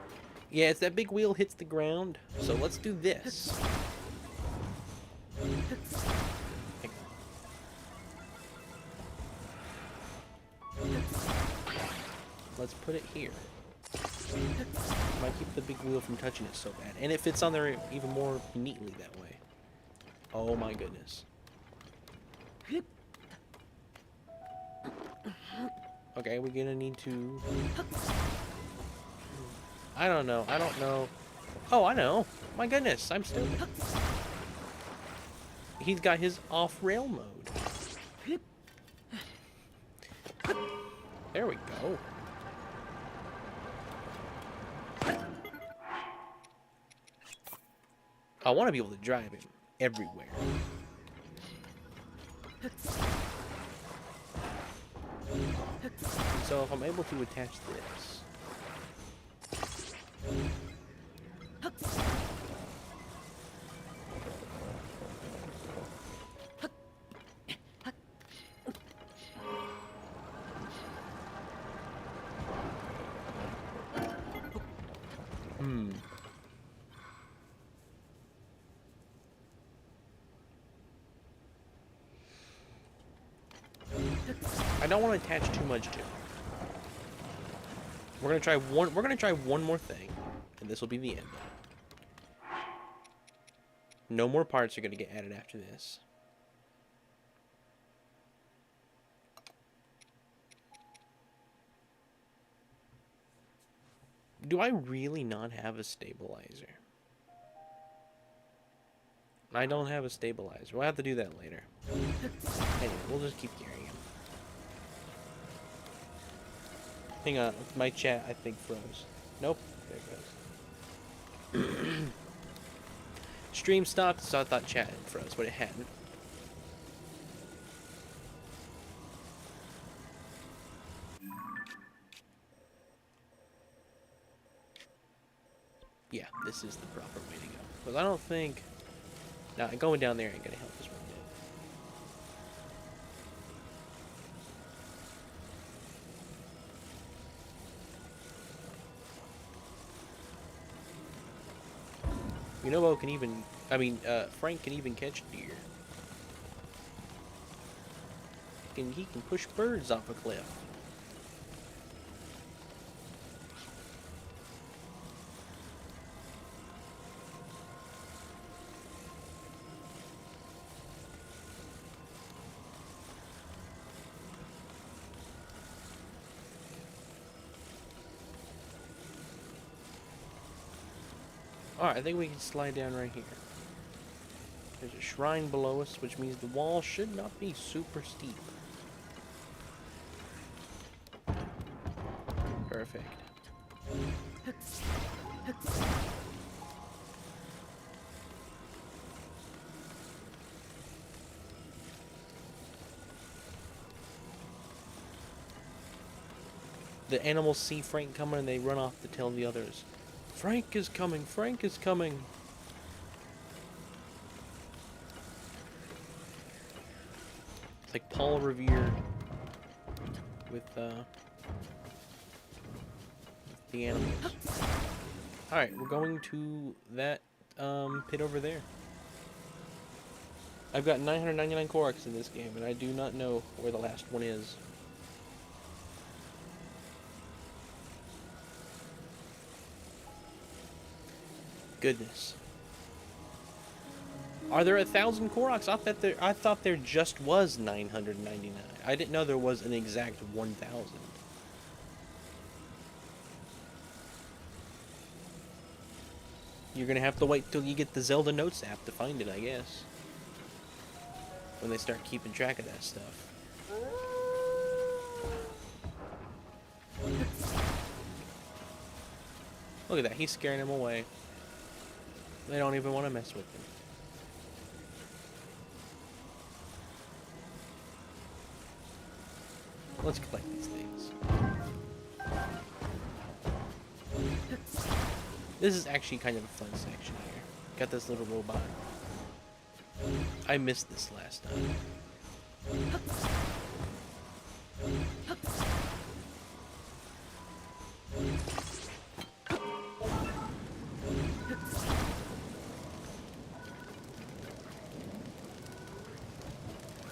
Yeah, it's that big wheel hits the ground, so let's do this. Hang on. Let's put it here. Might keep the big wheel from touching it so bad. And it fits on there even more neatly that way. Oh my goodness. Okay, we're gonna need to... I don't know. Oh, I know. My goodness, I'm stupid. He's got his off-rail mode. There we go. I want to be able to drive him everywhere. So if I'm able to attach this... I don't want to attach too much to it. We're gonna try one more thing, and this will be the end. No more parts are gonna get added after this. Do I really not have a stabilizer? I don't have a stabilizer. We'll have to do that later. Anyway, we'll just keep carrying him. Hang on, my chat I think froze. Nope, there it goes. Stream stopped, so I thought chat froze, but it hadn't. Yeah, this is the proper way to go. Because I don't think... Nah, going down there ain't gonna help us one bit. Yunobo can even... Frank can even catch deer. He can push birds off a cliff. Alright, I think we can slide down right here. There's a shrine below us, which means the wall should not be super steep. Perfect. The animals see Frank coming and they run off to tell the others. Frank is coming! Frank is coming! It's like Paul Revere with the animals. Alright, we're going to that pit over there. I've got 999 Koroks in this game, and I do not know where the last one is. Goodness. Are there 1,000 Koroks? I thought there just was 999. I didn't know there was an exact 1,000. You're gonna have to wait till you get the Zelda Notes app to find it, I guess. When they start keeping track of that stuff. Look at that, he's scaring him away. They don't even want to mess with him. Let's collect these things. This is actually kind of a fun section here. Got this little robot. I missed this last time.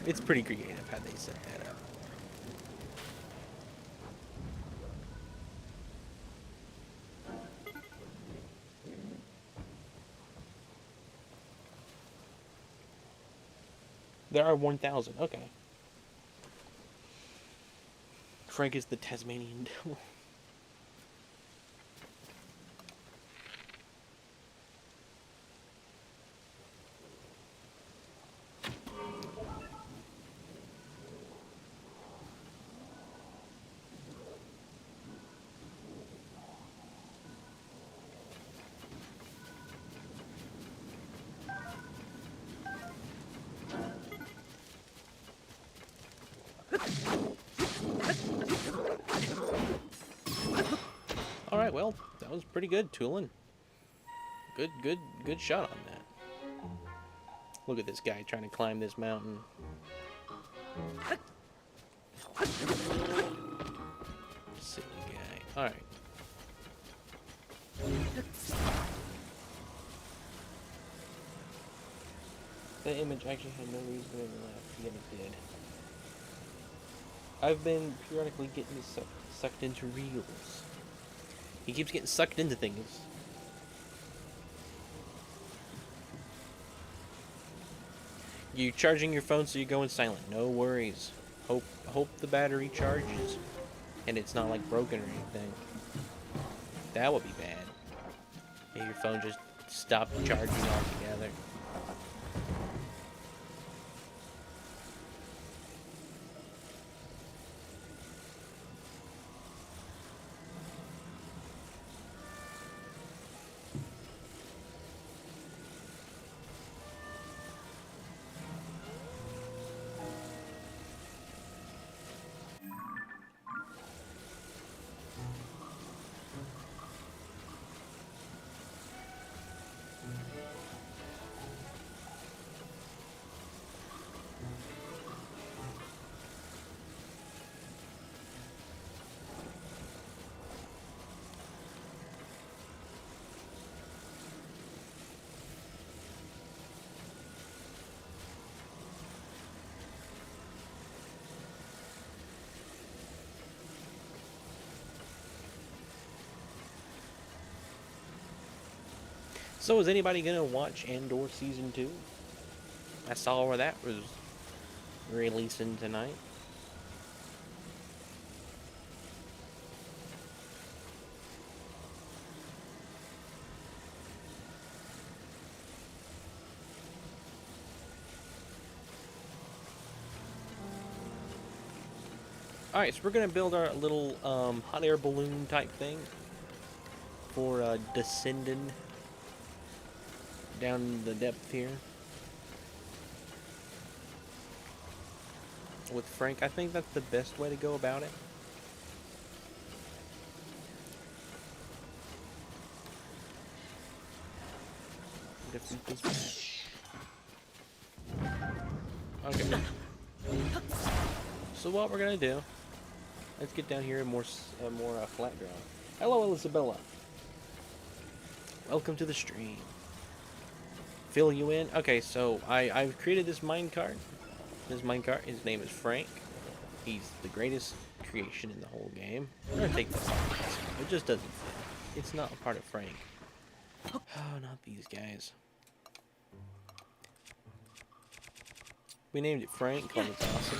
It's pretty creative how they set that up. There are 1,000. Okay. Frank is the Tasmanian devil. Alright, well, that was pretty good, Tulin. Good shot on that. Look at this guy trying to climb this mountain. Silly guy. Alright. That image actually had no reason to laugh, yet it did. I've been periodically getting sucked into reels. He keeps getting sucked into things. You're charging your phone so you're going silent. No worries. Hope the battery charges and it's not like broken or anything. That would be bad. If your phone just stopped charging altogether. So is anybody gonna watch Andor Season 2? I saw where that was releasing tonight. Alright, so we're gonna build our little hot air balloon type thing for descending down the depth here. With Frank, I think that's the best way to go about it. Defeat this man. Okay. So what we're gonna do? Let's get down here in more flat ground. Hello, Isabella. Welcome to the stream. Fill you in. Okay, so I've created this minecart. This minecart. His name is Frank. He's the greatest creation in the whole game. I'm gonna take that off. It just doesn't fit. It's not a part of Frank. Oh, not these guys. We named it Frank because it's awesome.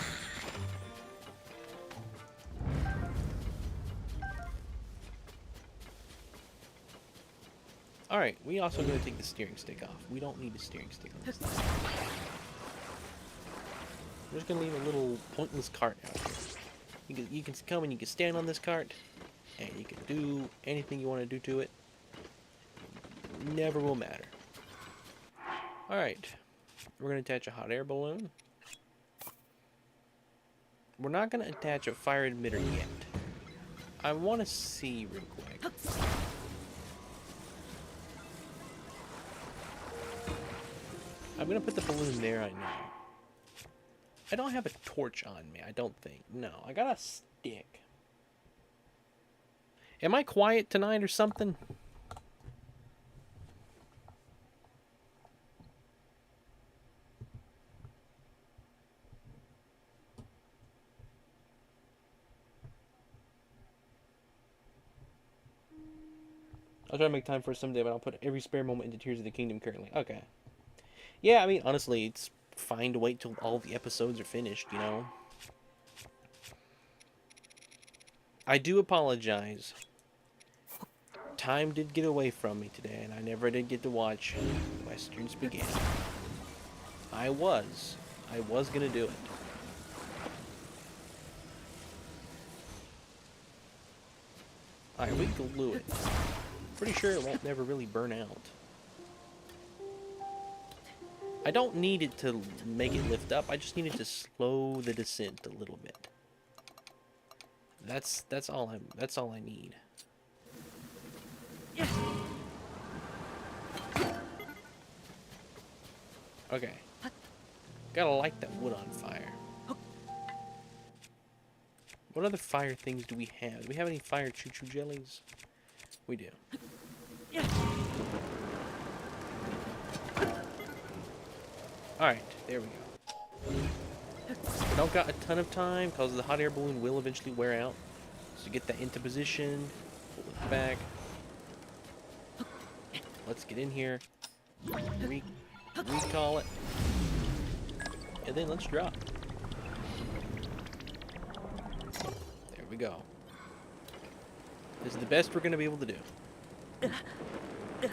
Alright, we also going to take the steering stick off. We don't need a steering stick on this thing. We're just going to leave a little pointless cart out here. You can come and you can stand on this cart, and you can do anything you want to do to it. Never will matter. Alright, we're going to attach a hot air balloon. We're not going to attach a fire emitter yet. I want to see real quick. I'm gonna put the balloon there, I know. I don't have a torch on me, I don't think. No, I got a stick. Am I quiet tonight or something? I'll try to make time for it someday, but I'll put every spare moment into Tears of the Kingdom currently. Okay. Yeah, I mean, honestly, it's fine to wait till all the episodes are finished, you know? I do apologize. Time did get away from me today, and I never did get to watch Western Spaghetti. I was gonna do it. Alright, we can glue it. Pretty sure it won't never really burn out. I don't need it to make it lift up. I just need it to slow the descent a little bit. That's all I need. Okay. Gotta light that wood on fire. What other fire things do we have? Do we have any fire choo-choo jellies? We do. Alright, there we go. We don't got a ton of time because the hot air balloon will eventually wear out. So get that into position, pull it back. Let's get in here, recall it, and then let's drop. There we go. This is the best we're going to be able to do.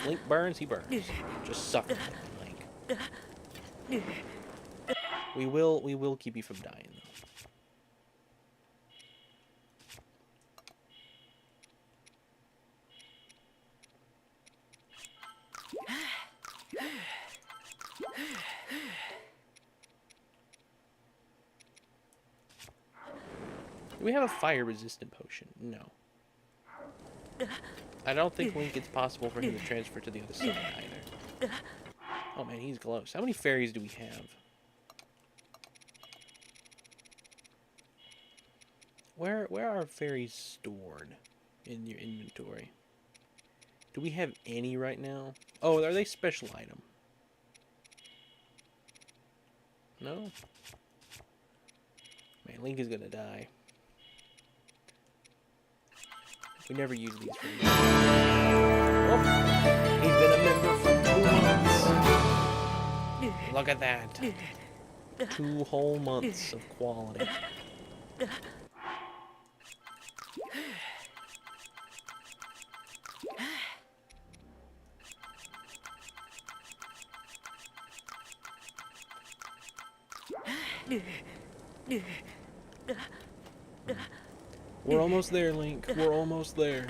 Link burns, he burns. Just suck it, Link. We will keep you from dying, though. Do we have a fire-resistant potion? No. I don't think Link it's possible for him to transfer to the other side either. Oh man, he's close. How many fairies do we have? Where are fairies stored in your inventory? Do we have any right now? Oh, are they special item? No? Man, Link is gonna die. We never use these for you. Oh, he's been a member for 2 months. Look at that. 2 whole months of quality. We're almost there, Link. We're almost there.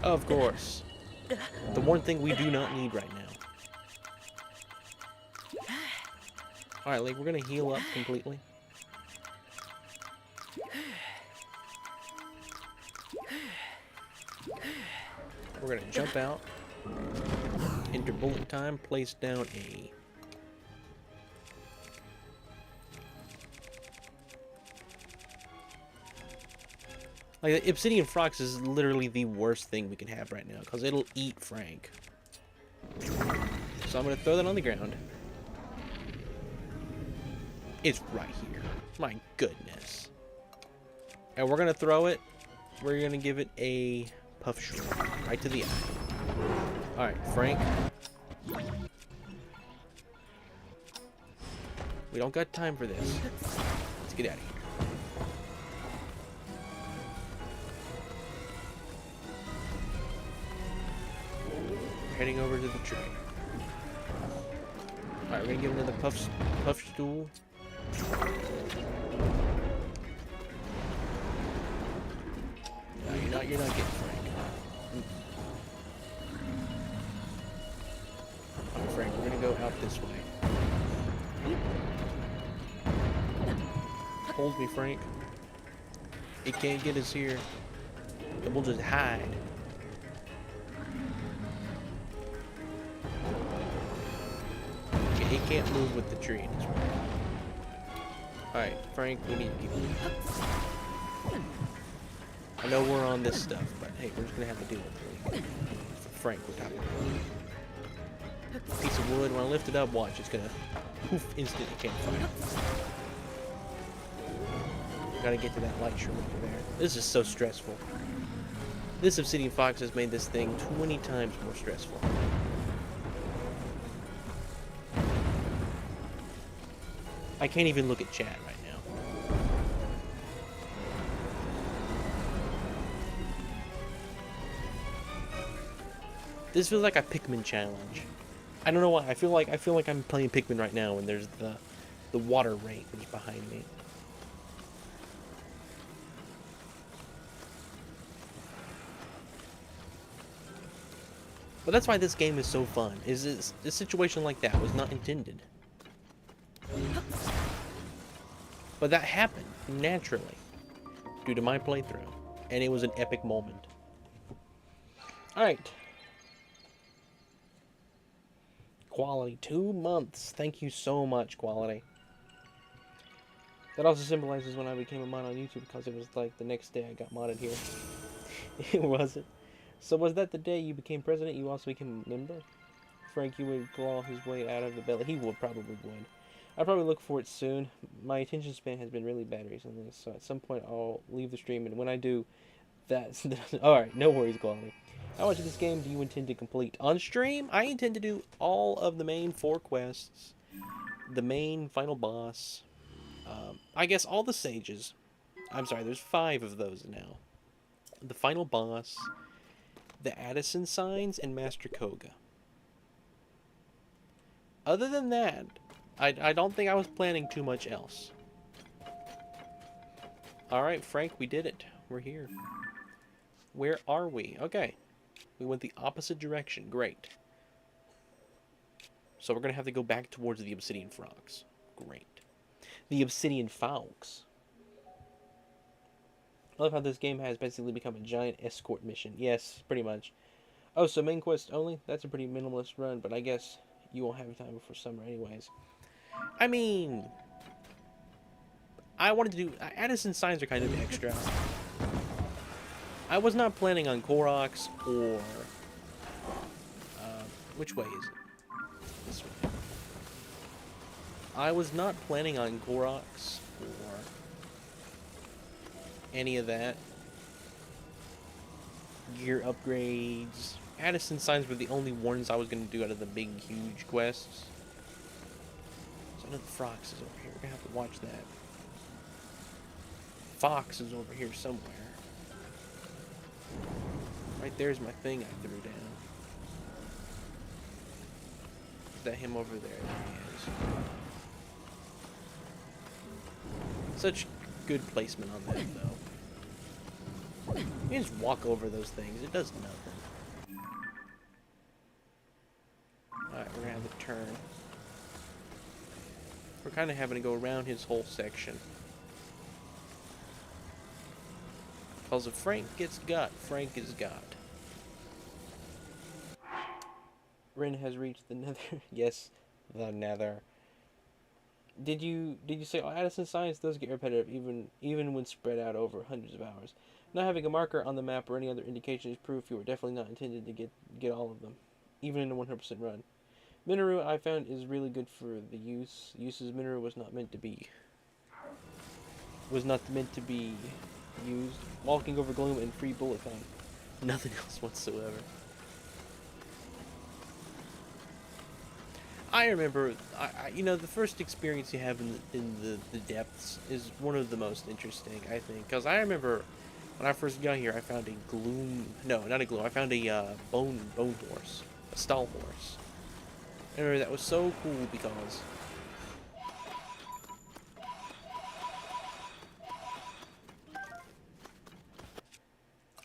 Of course. The one thing we do not need right now. Alright, Link, we're gonna heal up completely. We're gonna jump out. Enter bullet time. Place down a... Like, the Obsidian Frox is literally the worst thing we can have right now, because it'll eat Frank. So I'm going to throw that on the ground. It's right here. My goodness. And we're going to throw it. We're going to give it a puff shroom. Right to the eye. Alright, Frank. We don't got time for this. Let's get out of here. Heading over to the tree. Alright, we're gonna get another puff stool. No, you're not getting Frank. Alright, Frank, we're gonna go out this way. Hold me, Frank. It can't get us here. And we'll just hide. He can't move with the tree. Alright, Frank, we need to keep moving. I know we're on this stuff, but hey, we're just gonna have to deal with it. For Frank, we're talking about. Piece of wood, when I lift it up, watch, it's gonna poof, instantly campfire. Gotta get to that light shroom over there. This is so stressful. This Obsidian Fox has made this thing 20 times more stressful. I can't even look at chat right now. This feels like a Pikmin challenge. I don't know why. I feel like I'm playing Pikmin right now when there's the water range behind me. But that's why this game is so fun. Is a situation like that was not intended. But that happened naturally due to my playthrough, and it was an epic moment. Alright. Quality, 2 months. Thank you so much, Quality. That also symbolizes when I became a mod on YouTube, because it was like the next day I got modded here. It wasn't. So was that the day you became president, you also became a member? Frank, you would claw his way out of the belly. He probably would. I'll probably look for it soon. My attention span has been really bad recently, so at some point I'll leave the stream, and when I do, that's... Alright, no worries, Quality. How much of this game do you intend to complete? On stream, I intend to do all of the main 4 quests, the main final boss, I guess all the sages. I'm sorry, there's 5 of those now. The final boss, the Addison signs, and Master Koga. Other than that, I don't think I was planning too much else. Alright, Frank, we did it. We're here. Where are we? Okay. We went the opposite direction. Great. So we're going to have to go back towards the Obsidian Frogs. Great. The Obsidian Fowls. I love how this game has basically become a giant escort mission. Yes, pretty much. Oh, so main quest only? That's a pretty minimalist run, but I guess you won't have time before summer anyways. I mean, I wanted to do... Addison signs are kind of extra. I was not planning on Koroks or... which way is it? This way. I was not planning on Koroks or any of that. Gear upgrades. Addison signs were the only ones I was going to do out of the big, huge quests. So I know the Fox is over here. We're gonna have to watch that. Fox is over here somewhere. Right there's my thing I threw down. Is that him over there? There he is. Such good placement on that, though. You just walk over those things. It does nothing. Alright, we're gonna have a turn. We're kind of having to go around his whole section. Because if Frank gets got, Frank is got. Ren has reached the nether. Yes, the nether. Did you say Addison science does get repetitive even when spread out over hundreds of hours? Not having a marker on the map or any other indication is proof you were definitely not intended to get all of them, even in a 100% run. Minoru I found is really good for the uses Minoru was not meant to be used. Walking over gloom and free bullet time. Nothing else whatsoever. I remember, you know, the first experience you have in the depths is one of the most interesting, I think. Because I remember when I first got here, I found a gloom, no, not a gloom, I found a bone horse, a stall horse. I remember that was so cool because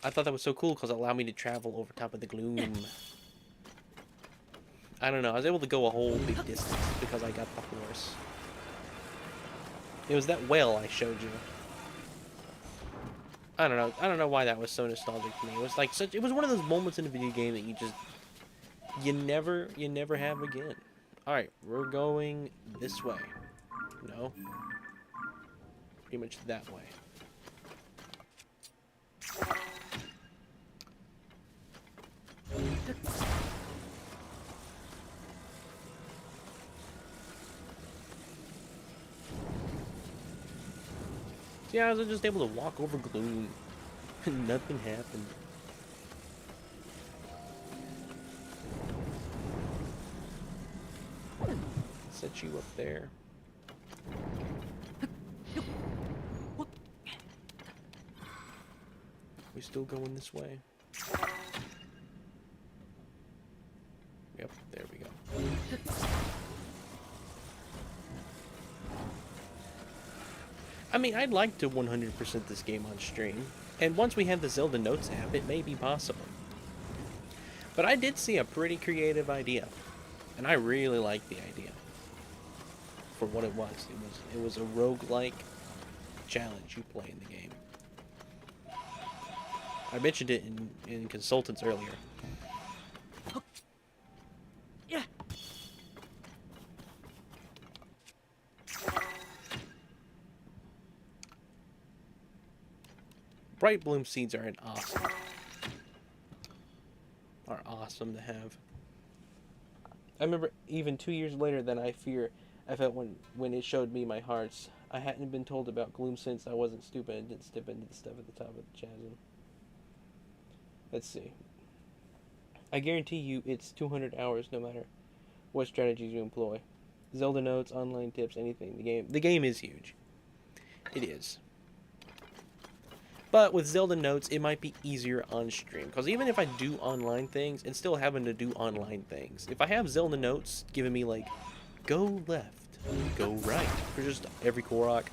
I thought that was so cool because it allowed me to travel over top of the gloom. I don't know, I was able to go a whole big distance because I got the horse. It was that whale I showed you. I don't know why that was so nostalgic to me. It was like it was one of those moments in a video game that you never have again. Alright, we're going this way. No. Pretty much that way. See, I was just able to walk over gloom. Nothing happened. Set you up there. We still going this way? Yep, there we go. I mean, I'd like to 100% this game on stream, and once we have the Zelda Notes app, it may be possible. But I did see a pretty creative idea, and I really liked the idea for what it was. It was a roguelike challenge you play in the game. I mentioned it in Consultants earlier. Yeah. Bright Bloom Seeds are awesome to have. I remember even 2 years later than I felt when it showed me my hearts. I hadn't been told about Gloom since I wasn't stupid and didn't step into the stuff at the top of the chasm. Let's see. I guarantee you it's 200 hours no matter what strategies you employ. Zelda Notes, online tips, anything. The game is huge. It is. But with Zelda Notes, it might be easier on stream. Because even if I do online things, and still having to do online things, if I have Zelda Notes giving me, like, go left, go right, for just every Korok,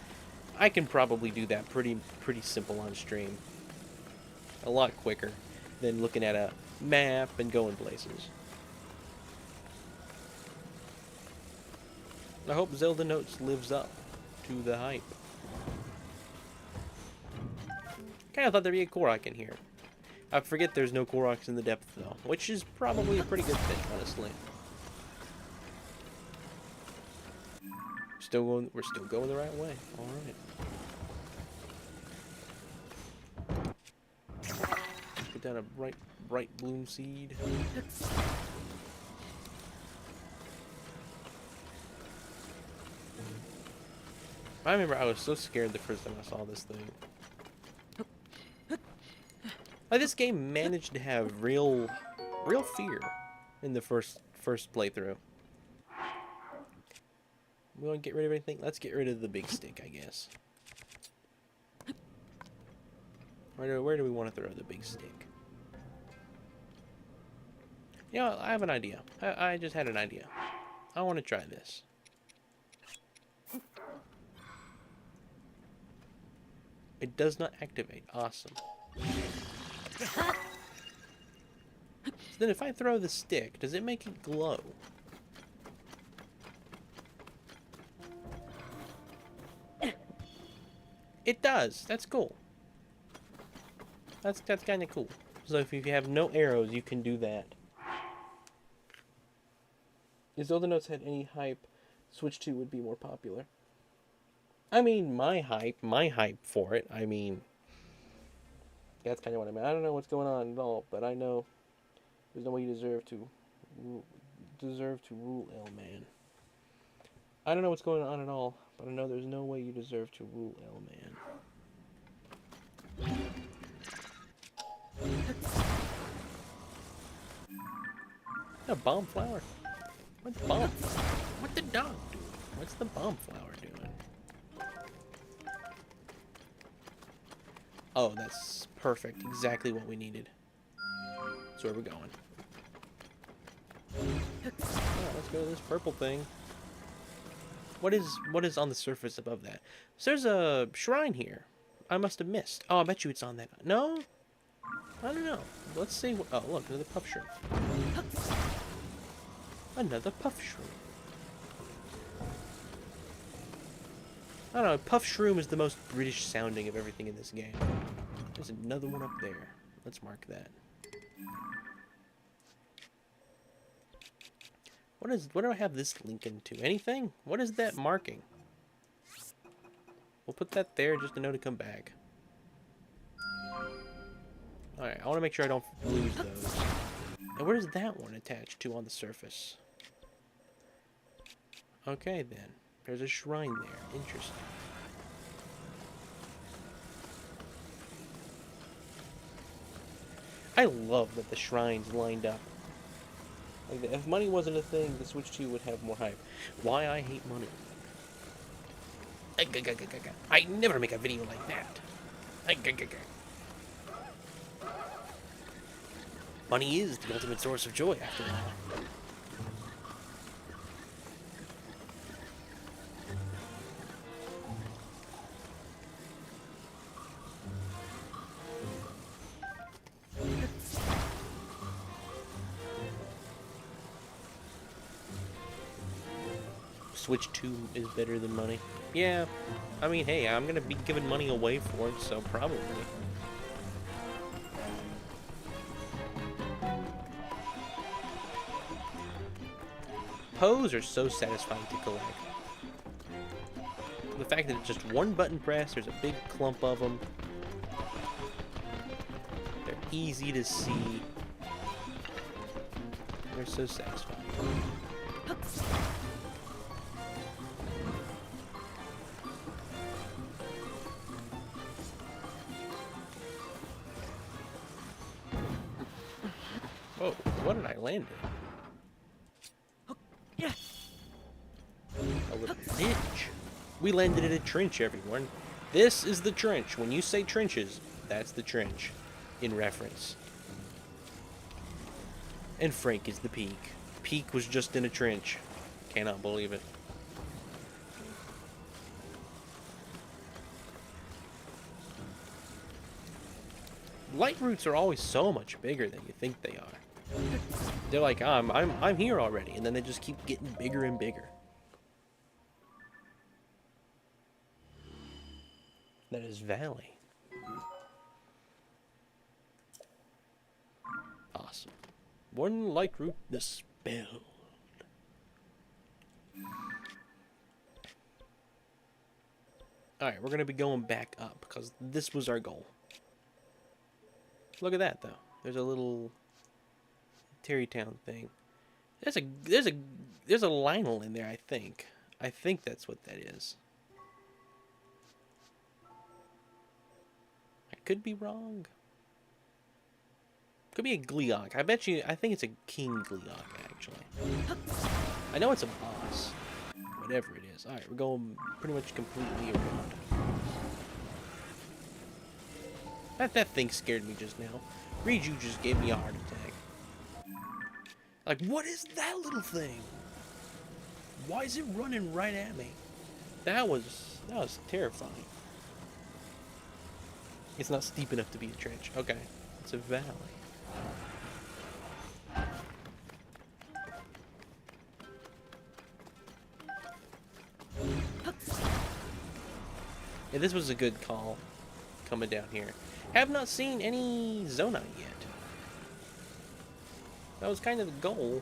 I can probably do that pretty simple on stream. A lot quicker than looking at a map and going places. I hope Zelda Notes lives up to the hype. Kinda thought there'd be a Korok in here. I forget there's no Koroks in the depth though, which is probably a pretty good thing, honestly. We're still going the right way. Alright. Put down a bright bloom seed. I remember I was so scared the first time I saw this thing. Like, this game managed to have real fear in the first playthrough. We want to get rid of anything? Let's get rid of the big stick, I guess. Where do we want to throw the big stick? You know, I have an idea. I just had an idea. I want to try this. It does not activate. Awesome. So then if I throw the stick, does it make it glow? It does. That's cool. That's kind of cool. So if you have no arrows, you can do that. If Zelda Notes had any hype, Switch 2 would be more popular. I mean, my hype for it. I mean, that's kind of what I meant. I don't know what's going on at all, but I know there's no way you deserve to rule L, man. I don't know what's going on at all, but I know there's no way you deserve to rule L, man. A bomb flower. What's bomb? What the dog doing? What's the bomb flower doing? Oh, that's perfect. Exactly what we needed. That's where we're going. Oh, let's go to this purple thing. What is on the surface above that? So there's a shrine here. I must have missed. Oh, I bet you it's on that. No? I don't know. Let's see. Oh, look, another puff shroom. Another puff shroom. I don't know. Puff shroom is the most British sounding of everything in this game. There's another one up there. Let's mark that. What do I have this linking to? Anything? What is that marking? We'll put that there just to know to come back. Alright, I want to make sure I don't lose those. And where is that one attached to on the surface? Okay then. There's a shrine there. Interesting. I love that the shrines lined up. Like, if money wasn't a thing, the Switch 2 would have more hype. Why I hate money. I never make a video like that. Money is the ultimate source of joy, after all. Switch 2 is better than money. Yeah, I mean, hey, I'm gonna be giving money away for it, so probably. Poes are so satisfying to collect. The fact that it's just one button press, there's a big clump of them. They're easy to see. They're so satisfying. Whoa, what did I land in? A little niche. We landed in a trench, everyone. This is the trench. When you say trenches, that's the trench. In reference. And Frank is the peak. Peak was just in a trench. Cannot believe it. Light roots are always so much bigger than you think they are. They're like, I'm here already, and then they just keep getting bigger and bigger. That is Valley. Awesome. One light root dispelled. Alright, we're gonna be going back up because this was our goal. Look at that though. There's a little Terrytown thing. There's a Lionel in there, I think. I think that's what that is. I could be wrong. Could be a Gleeok. I think it's a King Gleeok, actually. I know it's a boss, but whatever it is. Alright, we're going pretty much completely around. That thing scared me just now. Riju just gave me a heart attack. Like, what is that little thing? Why is it running right at me? That was terrifying. It's not steep enough to be a trench. Okay, it's a valley. Yeah, this was a good call coming down here. Have not seen any Zonite yet. That was kind of the goal.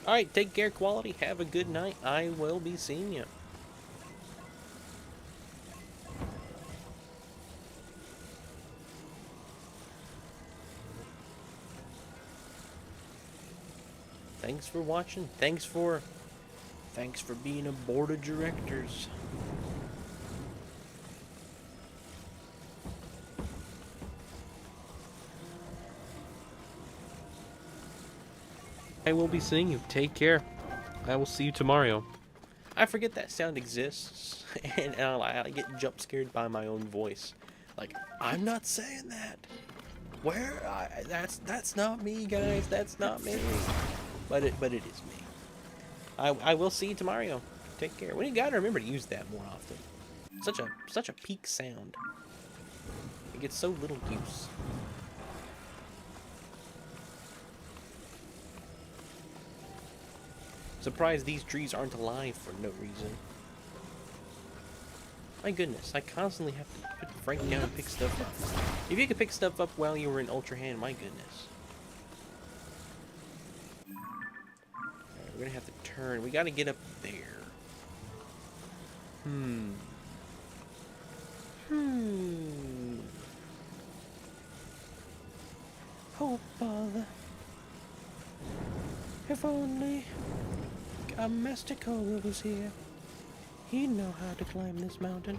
Alright, take care, quality. Have a good night. I will be seeing you. Thanks for watching. Thanks for being a board of directors. I will be seeing you. Take care. I will see you tomorrow. I forget that sound exists, and I get jump scared by my own voice. Like, I'm not saying that. That's not me, guys. That's not me. But it is me. I will see you tomorrow. Take care. We gotta remember to use that more often. Such a peak sound. It gets so little use. Surprised these trees aren't alive for no reason. My goodness, I constantly have to put Frank down and pick stuff up. If you could pick stuff up while you were in Ultra Hand, my goodness. Alright, we're gonna have to turn. We gotta get up there. Oh, bother. If only Master Cobra was here. He'd know how to climb this mountain.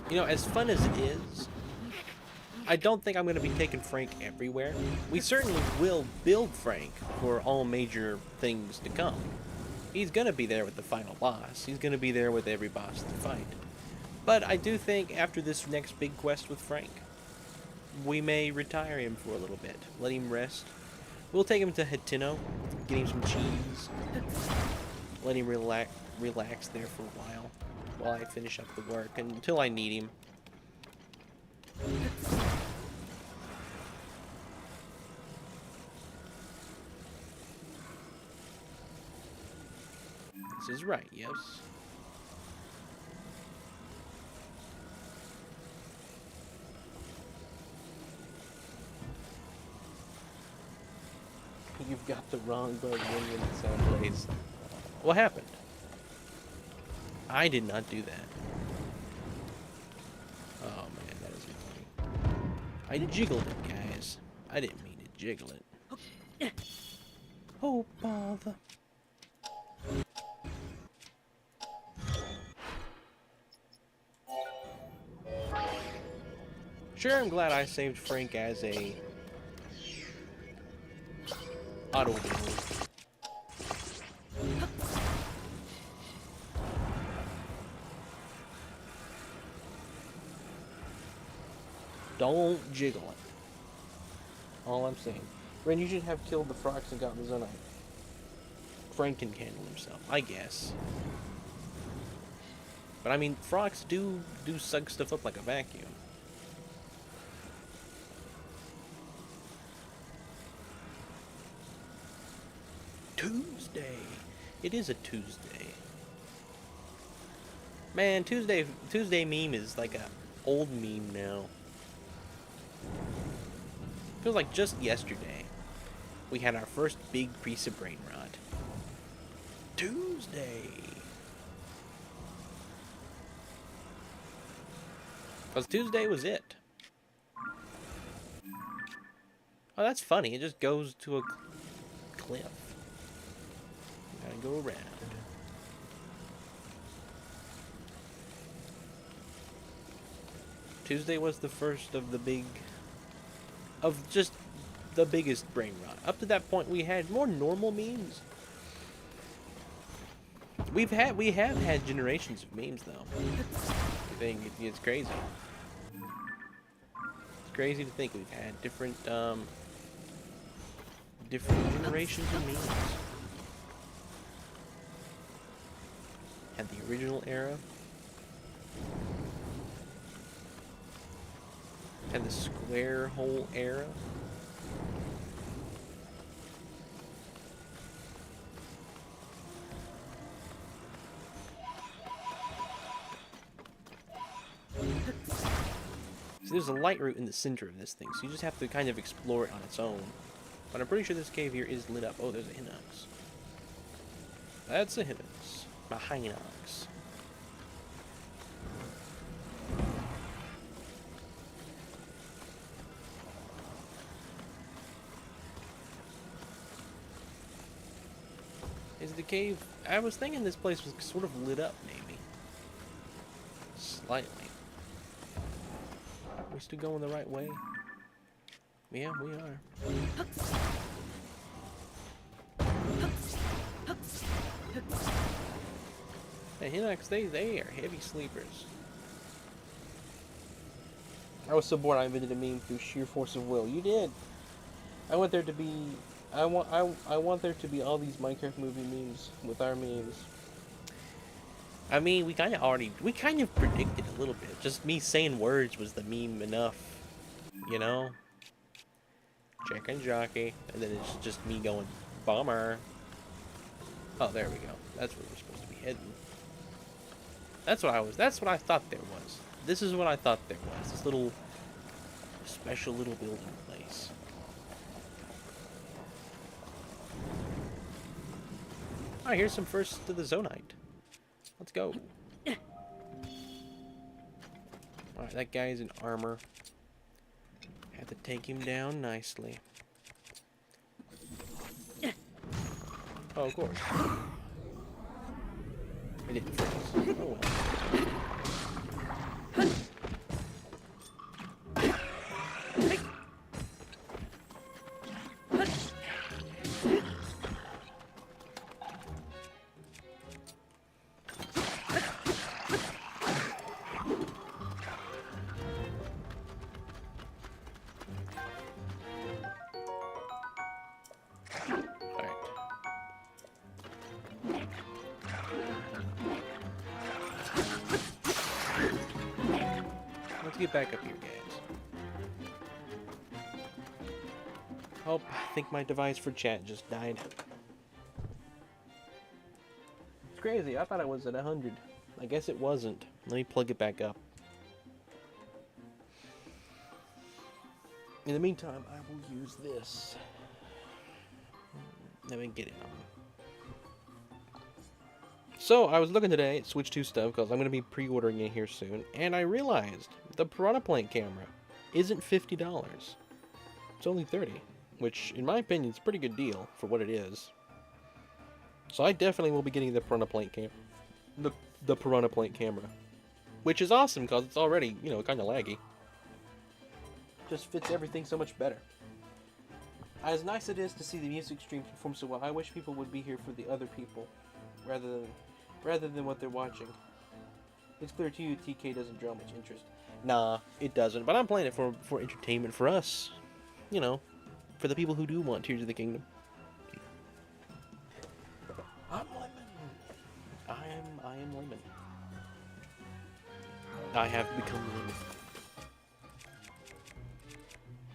You know, as fun as it is, I don't think I'm going to be taking Frank everywhere. We certainly will build Frank for all major things to come. He's going to be there with the final boss. He's going to be there with every boss to fight. But I do think after this next big quest with Frank, we may retire him for a little bit. Let him rest. We'll take him to Hateno, get him some cheese. Let him relax there for a while I finish up the work until I need him. This is right, yes. You've got the wrong bug in the same place. What happened? I did not do that. Oh man, that is annoying. I jiggled it, guys. I didn't mean to jiggle it. Oh, bother. Sure, I'm glad I saved Frank as a automobile. Don't jiggle it. All I'm saying. Ren, you should have killed the frogs and gotten the Zonite. Frank can handle himself, I guess. But I mean, frogs do suck stuff up like a vacuum. Tuesday. It is a Tuesday. Man, Tuesday meme is like a old meme now. Feels like just yesterday we had our first big piece of brain rot. Tuesday. Because Tuesday was it. Oh, that's funny. It just goes to a cliff. Gotta go around. Tuesday was the first of the biggest brain rot. Up to that point, we had more normal memes. We have had generations of memes though. I think it's crazy. It's crazy to think we've had different generations of memes. Had the original era. Had the square hole era. So there's a light route in the center of this thing, so you just have to kind of explore it on its own. But I'm pretty sure this cave here is lit up. Oh, there's a Hinox. That's a Hinox. A Hinox. Is the cave... I was thinking this place was sort of lit up, maybe. Slightly. We still going the right way? Yeah, we are. Hey, Hinox, they are heavy sleepers. I was so bored I invented a meme through sheer force of will. You did! I want there to be... I want there to be all these Minecraft movie memes with our memes. I mean, we kind of predicted a little bit. Just me saying words was the meme enough, you know? Chicken jockey, and then it's just me going, bomber. Oh, there we go. That's where we're supposed to be heading. That's what I thought there was. This is what I thought there was. This little, special little building place. Alright, here's some first to the Zonite. Let's go. Alright, that guy's in armor. Have to take him down nicely. Oh, of course. I didn't freeze. Oh well. Let's get back up here, guys. Oh, I think my device for chat just died. It's crazy. I thought it was at 100. I guess it wasn't. Let me plug it back up. In the meantime, I will use this. Let me get it on. So, I was looking today at Switch 2 stuff because I'm going to be pre-ordering it here soon, and I realized the Piranha Plant camera isn't $50. It's only $30, which, in my opinion, is a pretty good deal for what it is. So I definitely will be getting the Piranha Plant the Piranha Plant camera, which is awesome because it's already, you know, kind of laggy. Just fits everything so much better. As nice it is to see the music stream perform so well, I wish people would be here for the other people, rather than what they're watching. It's clear to you TK doesn't draw much interest. Nah, it doesn't, but I'm playing it for entertainment for us. You know, for the people who do want Tears of the Kingdom. I'm Lemon. I am Lemon. I have become Lemon.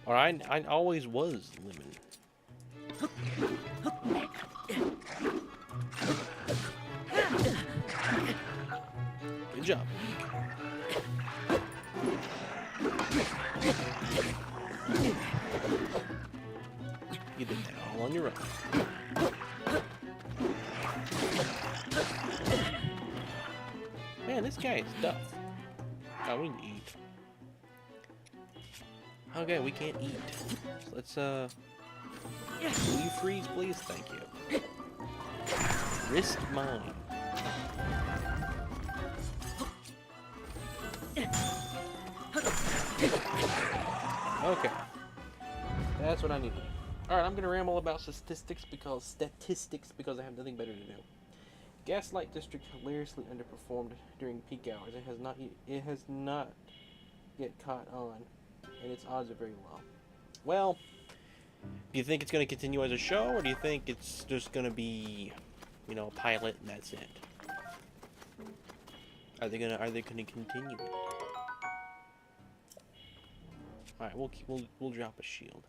Or I always was Lemon. Good job. You did that all on your own. Man, this guy is tough. Oh, we need to eat. Okay, we can't eat. So let's, will you freeze, please? Thank you. Risk mine. Okay. That's what I need. Alright, I'm gonna ramble about statistics because I have nothing better to do. Gaslight District hilariously underperformed during peak hours. It has not yet caught on, and its odds are very low. Well, do you think it's gonna continue as a show, or do you think it's just gonna be, you know, a pilot and that's it? Are they gonna continue it? Alright, we'll drop a shield.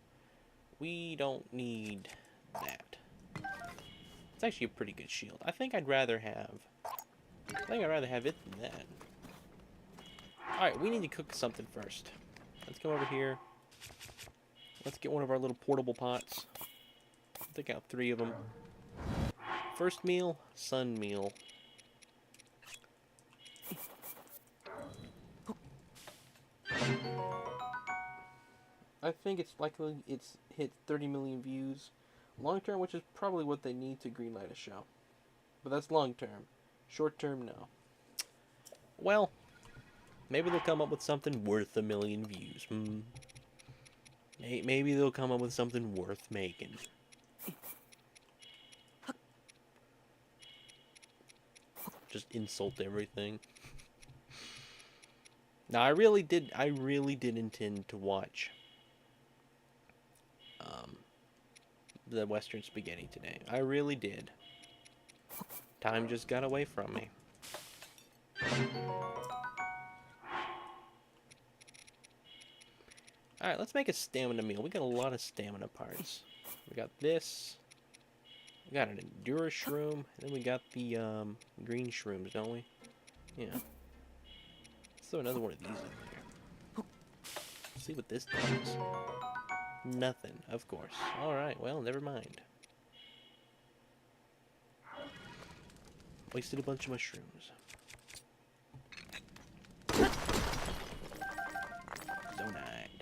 We don't need that. It's actually a pretty good shield. I think I'd rather have it than that. Alright, we need to cook something first. Let's come over here. Let's get one of our little portable pots. Take out 3 of them. First meal, sun meal. I think it's likely it's hit 30 million views long term, which is probably what they need to greenlight a show. But that's long term. Short term, no. Well, maybe they'll come up with something worth 1 million views. Maybe they'll come up with something worth making. Just insult everything. Now, I really did intend to watch the Western Spaghetti today. I really did. Time just got away from me. Alright, let's make a stamina meal. We got a lot of stamina parts. We got this. We got an Endura shroom. And then we got the green shrooms, don't we? Yeah. Let's throw another one of these in there. Let's see what this does. Nothing, of course. Alright, well, never mind. Wasted a bunch of mushrooms. Zonide.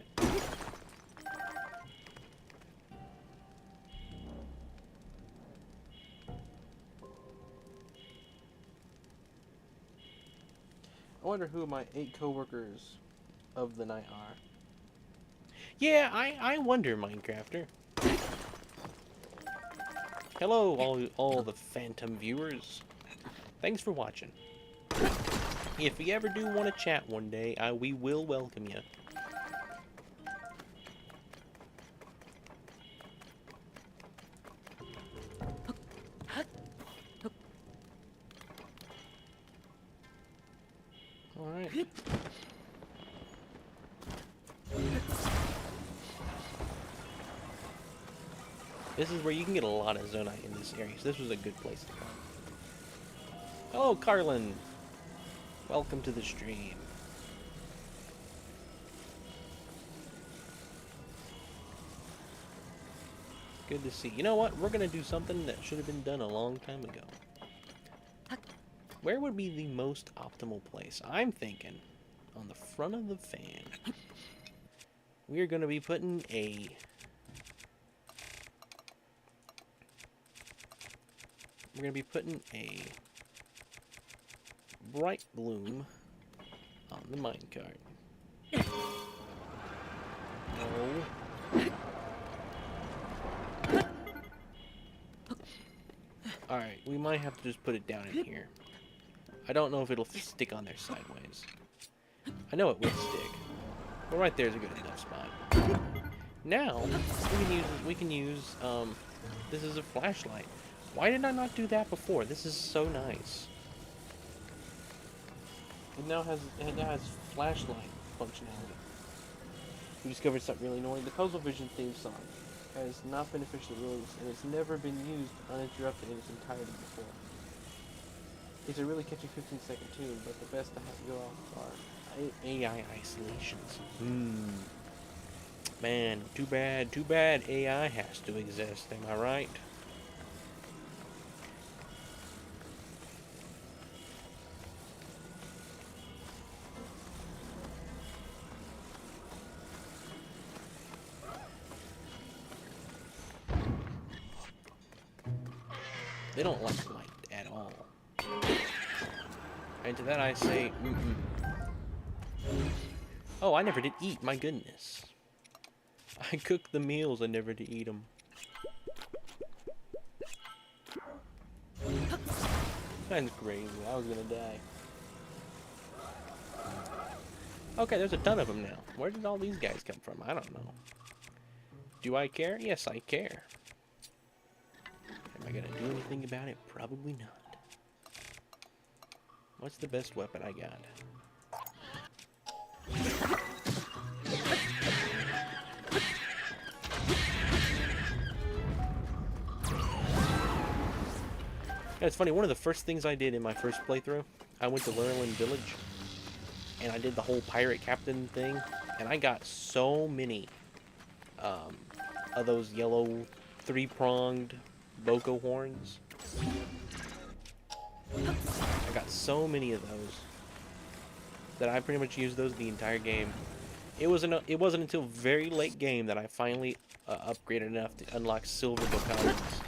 I wonder who my 8 coworkers of the night are. Yeah, I wonder, Minecrafter. Hello, all the phantom viewers. Thanks for watching. If you ever do want to chat one day, we will welcome you. Alright. This is where you can get a lot of Zonite in this area, so this was a good place to come. Hello, Carlin. Welcome to the stream. Good to see. You know what? We're gonna do something that should have been done a long time ago. Where would be the most optimal place? I'm thinking on the front of the fan. We are gonna be putting a bright bloom on the minecart. No. Alright, we might have to just put it down in here. I don't know if it'll stick on there sideways. I know it will stick. But right there's a good enough spot. Now, we can use this is a flashlight. Why did I not do that before? This is so nice. It now has flashlight functionality. We discovered something really annoying. The Puzzle Vision theme song has not been officially released, and it's never been used uninterrupted in its entirety before. It's a really catchy 15-second tune, but the best I have to go off are AI isolations. Man, too bad AI has to exist, am I right? They don't like light at all. And to that I say, oh, I never did eat, my goodness. I cooked the meals, I never did eat them. That's crazy, I was gonna die. Okay, there's a ton of them now. Where did all these guys come from? I don't know. Do I care? Yes, I care. Am I gonna do anything about it? Probably not. What's the best weapon I got? Yeah, it's funny, one of the first things I did in my first playthrough, I went to Lurelin Village, and I did the whole pirate captain thing, and I got so many of those yellow three-pronged Boko horns. I got so many of those that I pretty much used those the entire game. It wasn't until very late game that I finally upgraded enough to unlock silver Bokans.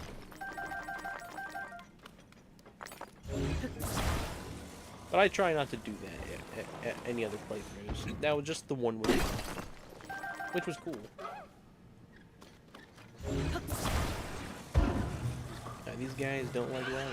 But I try not to do that at any other playthroughs. That was just the one which was cool. These guys don't like light.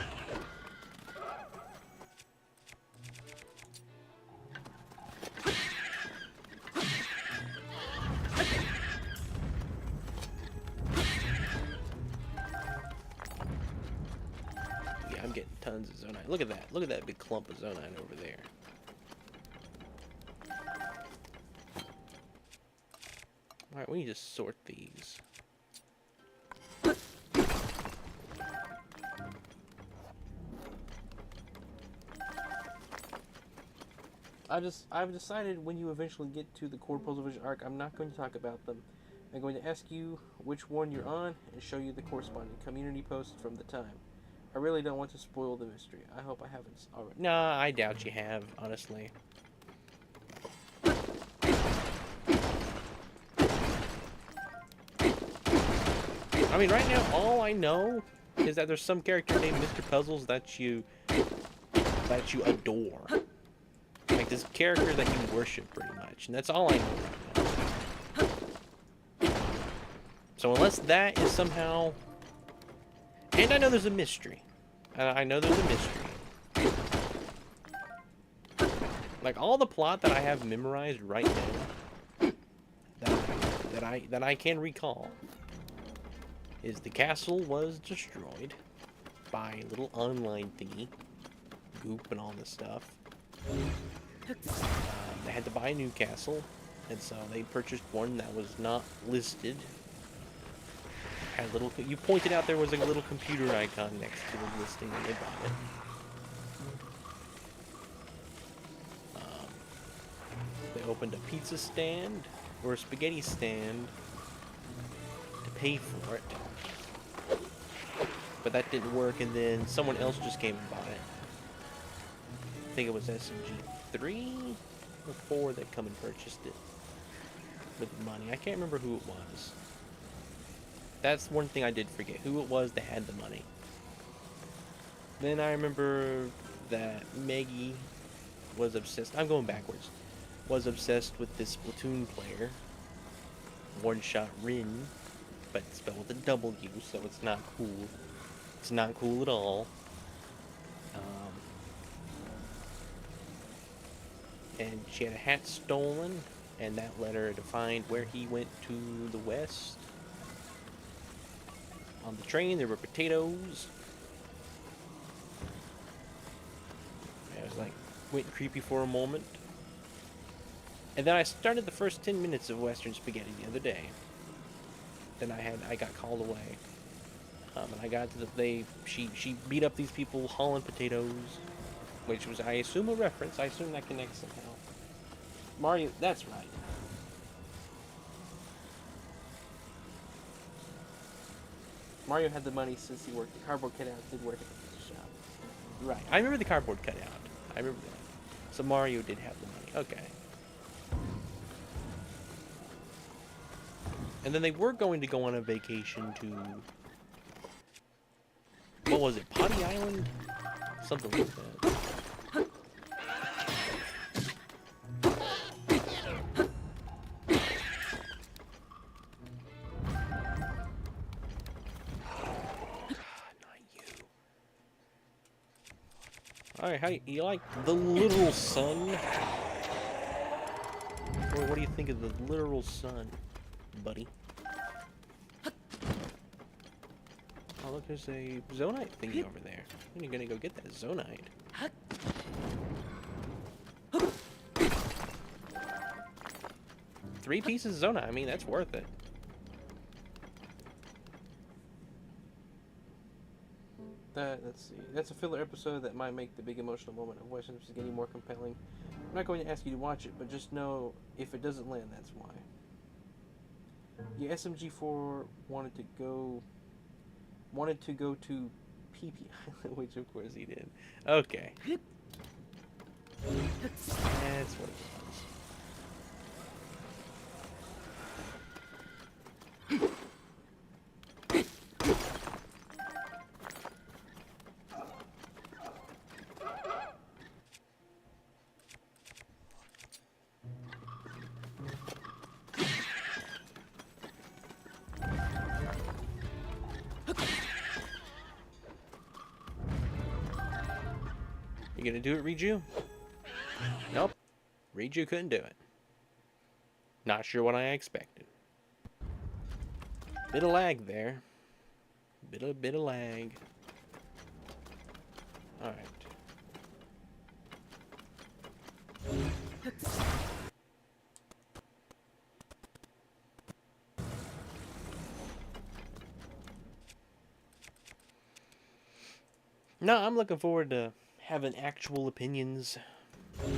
Yeah, I'm getting tons of Zonite. Look at that. Look at that big clump of Zonite over there. Alright, we need to sort these. I've decided when you eventually get to the Core Puzzle Vision arc, I'm not going to talk about them. I'm going to ask you which one you're on and show you the corresponding community post from the time. I really don't want to spoil the mystery. I hope I haven't already. Nah, I doubt you have, honestly. I mean, right now, all I know is that there's some character named Mr. Puzzles that you adore. Like this character that you worship pretty much, and that's all I know right now. So unless that is somehow, and I know there's a mystery. I know there's a mystery. Like all the plot that I have memorized right now, that I can recall, is the castle was destroyed by a little online thingy, Goop and all this stuff. They had to buy a new castle, and so they purchased one that was not listed. Had a little. You pointed out there was a little computer icon next to the listing, and they bought it. They opened a pizza stand or a spaghetti stand to pay for it, but that didn't work. And then someone else just came and bought it. I think it was SMG3 or 4 that come and purchased it with money. I can't remember who it was. That's one thing I did forget, who it was that had the money. Then I remember that Maggie was obsessed, I'm going backwards, was obsessed with this Splatoon player, One Shot Rin, but spelled with a W, so it's not cool. It's not cool at all. And she had a hat stolen, and that led her to find where he went to the west. On the train, there were potatoes. I was like, went creepy for a moment. And then I started the first 10 minutes of Western Spaghetti the other day. Then I got called away. And I got to she beat up these people hauling potatoes, which was, I assume, a reference. I assume that connects somehow. Mario, that's right. Mario had the money since he worked. The cardboard cutout did work at the pizza shop. Right. I remember the cardboard cutout. I remember that. So Mario did have the money. Okay. And then they were going to go on a vacation to... what was it? Potty Island? Something like that. Alright, how you like the literal sun? What do you think of the literal sun, buddy? Oh look, there's a Zonite thingy over there. When are you gonna go get that Zonite? Three pieces of Zonite, I mean, that's worth it. Let's see. That's a filler episode that might make the big emotional moment of West Simpsons getting more compelling. I'm not going to ask you to watch it, but just know if it doesn't land, that's why. Yeah, SMG4 wanted to go to PP Island, which of course he did. Okay. That's what it was. You gonna do it, Riju? Nope. Riju couldn't do it. Not sure what I expected. Bit of lag there. Bit of lag. Alright. No, I'm looking forward to having actual opinions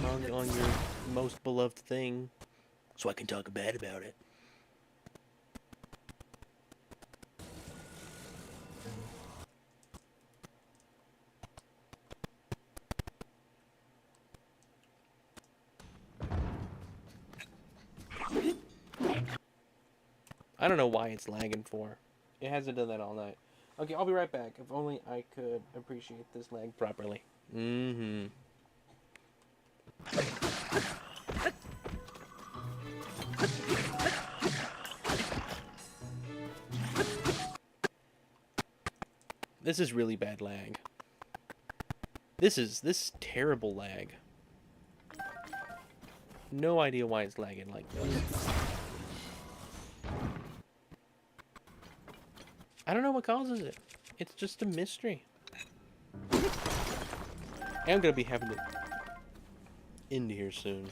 on your most beloved thing, so I can talk bad about it. I don't know why it's lagging for. It hasn't done that all night. Okay, I'll be right back. If only I could appreciate this lag properly. Mm-hmm. This is really bad lag. This is terrible lag. No idea why it's lagging like this. I don't know what causes it. It's just a mystery. I'm gonna be having to end here soon.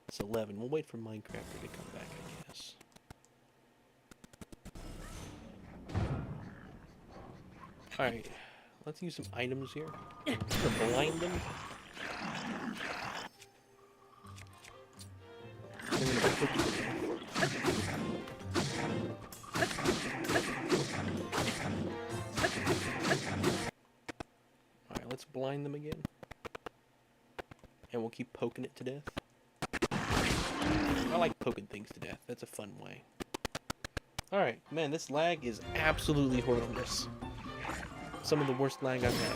It's 11. We'll wait for Minecrafter to come back, I guess. Alright, let's use some items here to blind them. I'm gonna put Alright, let's blind them again. And we'll keep poking it to death. I like poking things to death. That's a fun way. Alright, man, this lag is absolutely horrendous. Some of the worst lag I've had.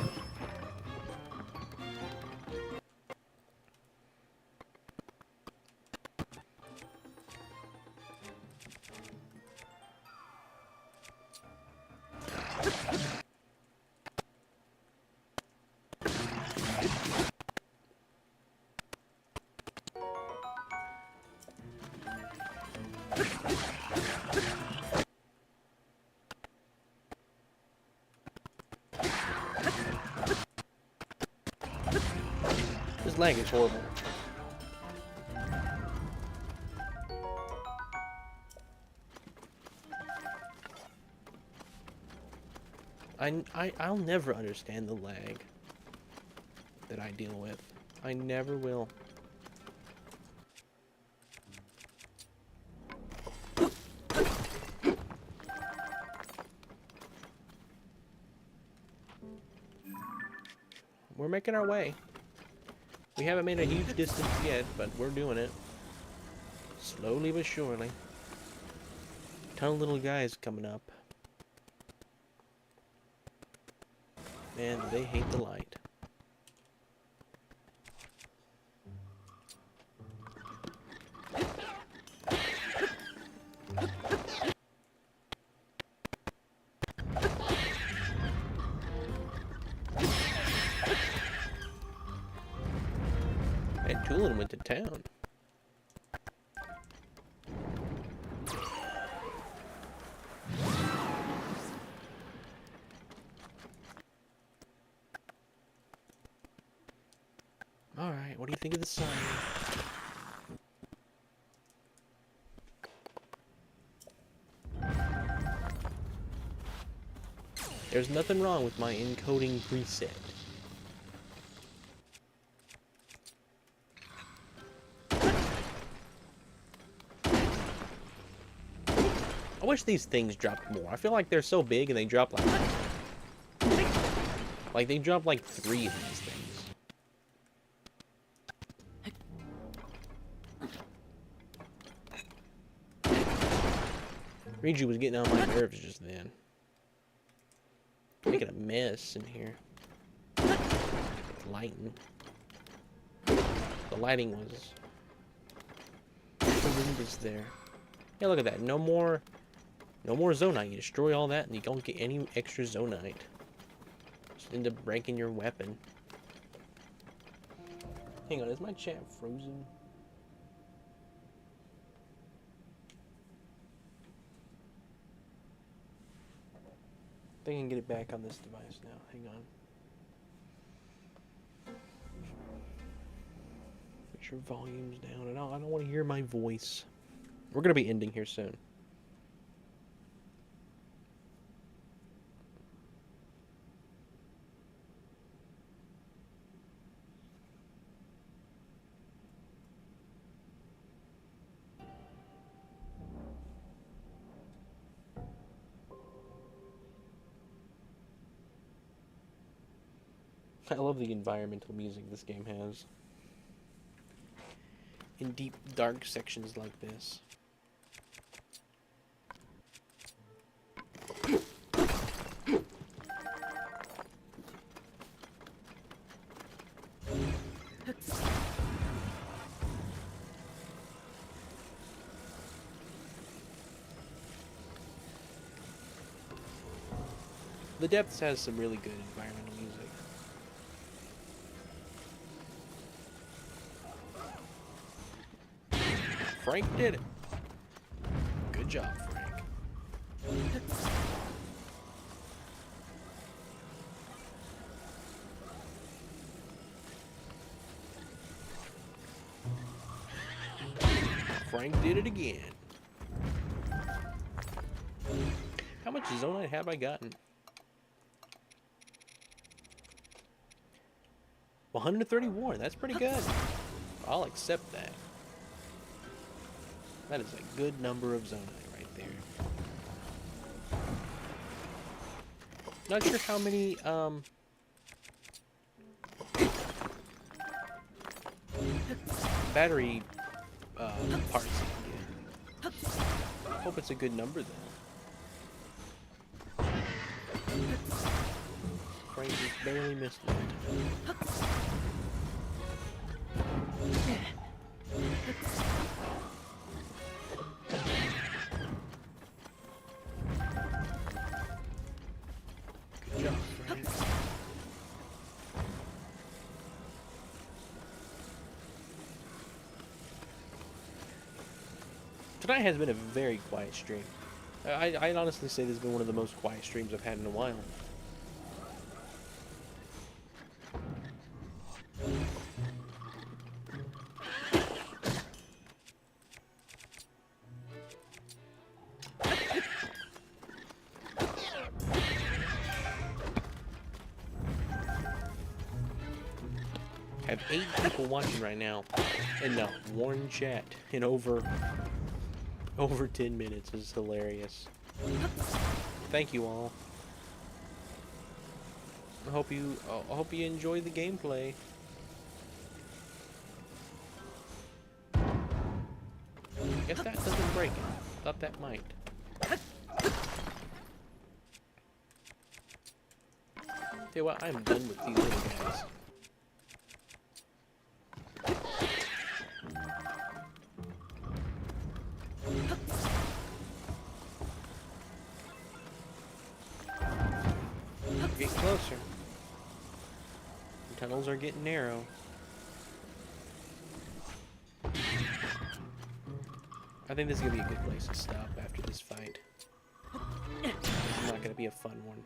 This lag is horrible. I'll never understand the lag that I deal with. I never will. We're making our way. We haven't made a huge distance yet, but we're doing it. Slowly but surely. A ton of little guys coming up. Man, they hate the light. And Tulin went to town. Alright, what do you think of the sign? There's nothing wrong with my encoding preset. I wish these things dropped more. I feel like they're so big and they drop like they drop like 3 of these things. Riju was getting on my nerves just then. Making a mess in here. Lighting. The lighting was horrendous there. Yeah, look at that. No more Zonite. You destroy all that and you don't get any extra Zonite. Just end up breaking your weapon. Hang on, is my chat frozen? I think I can get it back on this device now. Hang on. Make sure volume's down. I don't want to hear my voice. We're gonna be ending here soon. I love the environmental music this game has. In deep, dark sections like this. The Depths has some really good environmental music. Frank did it. Good job, Frank. Frank did it again. How much Zonite have I gotten? 131. That's pretty good. I'll accept that. That is a good number of Zonite right there. Not sure how many, battery, parts you can get. Hope it's a good number, though. Frank just barely missed it. Good job, Frank. Tonight has been a very quiet stream. I'd honestly say this has been one of the most quiet streams I've had in a while. I have 8 people watching right now, and the one chat in over 10 minutes is hilarious. Thank you all. I hope you enjoy the gameplay. Guess that doesn't break it. Thought that might. Tell you what, I'm done with these little guys. Get closer. The tunnels are getting narrow. I think this is gonna be a good place to stop after this fight. It's not gonna be a fun one.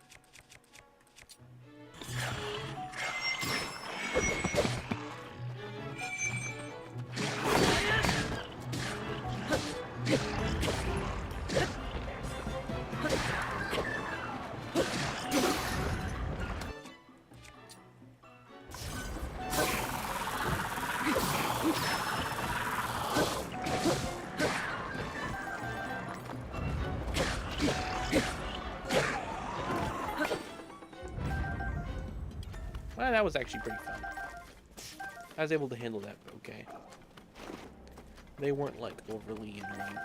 Well, that was actually pretty fun. I was able to handle that okay. They weren't like overly annoying.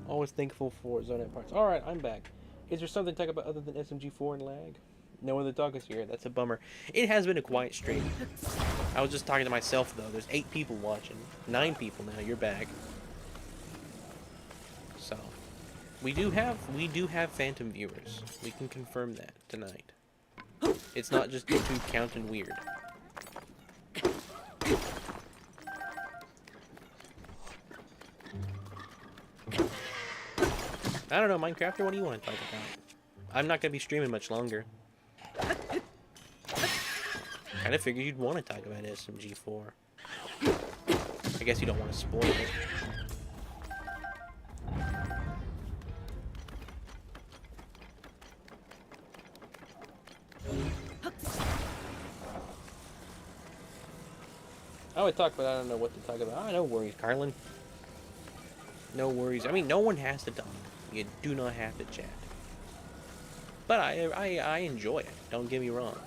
Always thankful for Zonette parts. Alright, I'm back. Is there something to talk about other than SMG4 and lag? No one to talk is here. That's a bummer. It has been a quiet stream. I was just talking to myself though. There's 8 people watching. 9 people now. You're back. So, we do have phantom viewers. We can confirm that tonight. It's not just YouTube counting weird. I don't know, Minecrafter, what do you want to talk about? I'm not going to be streaming much longer. Kind of figured you'd want to talk about SMG4. I guess you don't want to spoil it. I would talk, but I don't know what to talk about. Ah, no worries, Carlin. No worries. I mean, no one has to talk. You do not have to chat. But I enjoy it. Don't get me wrong.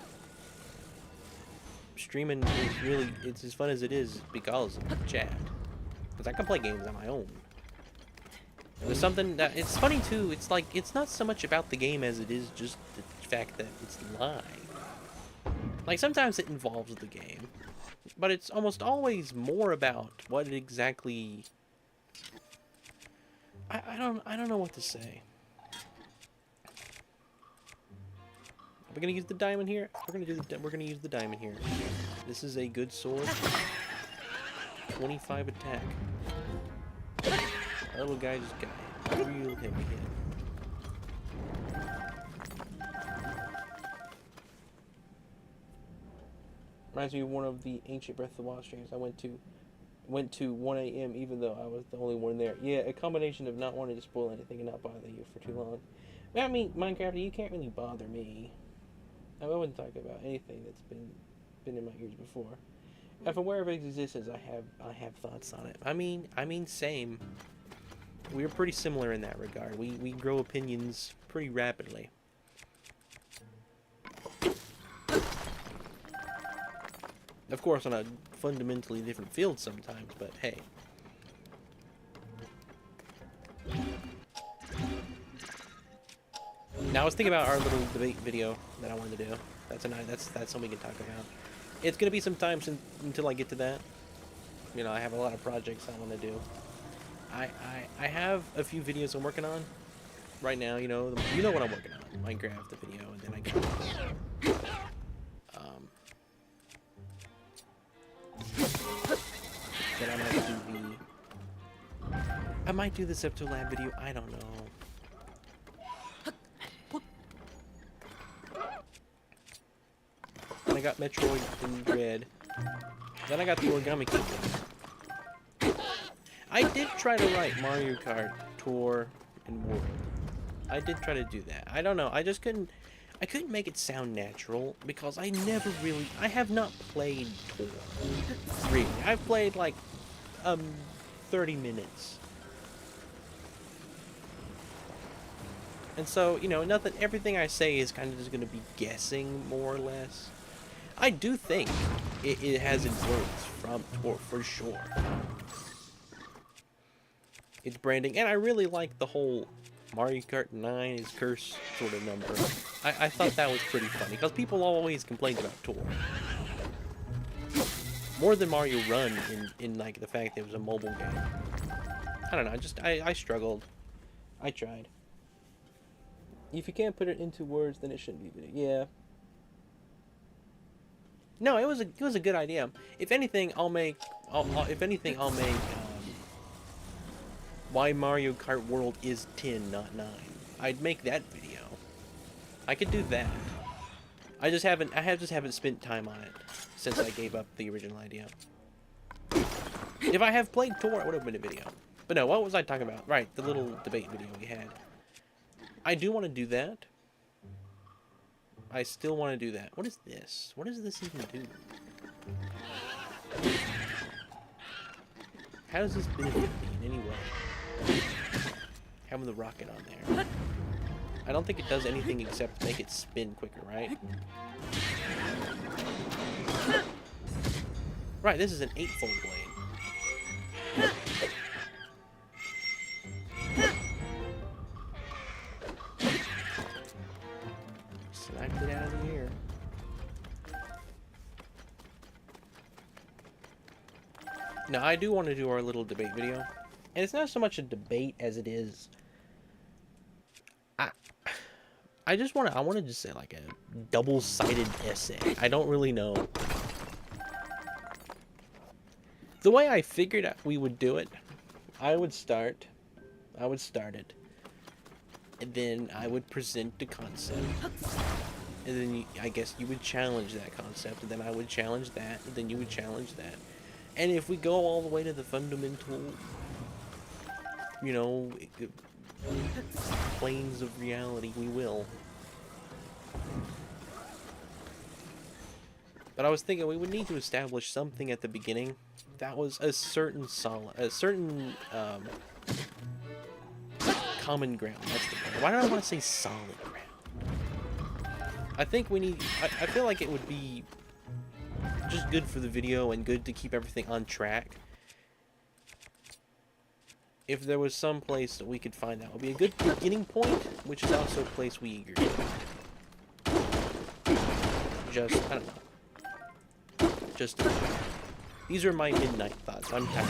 Streaming is really, it's as fun as it is because of the chat. Because I can play games on my own. There's something that, it's funny too, it's like, it's not so much about the game as it is just the fact that it's live. Like, sometimes it involves the game. But it's almost always more about what exactly... I don't know what to say. Are we gonna use the diamond here? We're gonna use the diamond here. This is a good sword. 25 attack. That little guy just got a real heavy hit. Reminds me of one of the ancient Breath of the Wild streams I went to 1 a.m. even though I was the only one there. Yeah, a combination of not wanting to spoil anything and not bother you for too long. I mean, Minecraft, you can't really bother me. I wouldn't talk about anything that's been in my ears before. If aware of its existence, I have thoughts on it. I mean, same. We're pretty similar in that regard. We grow opinions pretty rapidly. Of course, on a fundamentally different field sometimes, but hey. Now I was thinking about our little debate video that I wanted to do. That's something we can talk about. It's gonna be some time until I get to that. You know, I have a lot of projects I want to do. I have a few videos I'm working on right now. You know what I'm working on. Minecraft, the video, and then I got then I might do the Septolab video. I don't know. Then I got Metroid and Dread. Then I got the Origami Kingdom. I did try to write Mario Kart Tour and World. I did try to do that. I don't know. I couldn't make it sound natural because I have not played Tour. Really. I've played like 30 minutes. And so, you know, everything I say is kind of just going to be guessing more or less. I do think it has influence from Tour for sure. its branding, and I really like the whole Mario Kart 9 is cursed sort of number. I thought that was pretty funny, because people always complained about Tour. More than Mario Run in like the fact that it was a mobile game. I don't know, I struggled. I tried. If you can't put it into words, then it shouldn't be video. Yeah. No, it was a good idea. If anything, I'll make why Mario Kart World is 10, not 9. I'd make that video. I could do that. I just haven't spent time on it since I gave up the original idea. If I have played Tour, it would have been a video. But no, what was I talking about? Right, the little debate video we had. I do want to do that. I still want to do that. What is this? What does this even do? How does this benefit me in any way? Having the rocket on there. I don't think it does anything except make it spin quicker, right? Right, this is an 8-fold blade. Smacked it out of the air. Now, I do want to do our little debate video. And it's not so much a debate as it is... I wanted to say like a double-sided essay. I don't really know. The way I figured we would do it, I would start it. And then I would present the concept. And then I guess you would challenge that concept. And then I would challenge that. And then you would challenge that. And if we go all the way to the fundamental, you know, planes of reality, we will. But I was thinking we would need to establish something at the beginning that was a certain common ground. That's the point. Why do I want to say solid ground? I think we need. I feel like it would be just good for the video and good to keep everything on track. If there was some place that we could find that would be a good beginning point, which is also a place we eager to. Just, I don't know. Just, these are my midnight thoughts. I'm tired.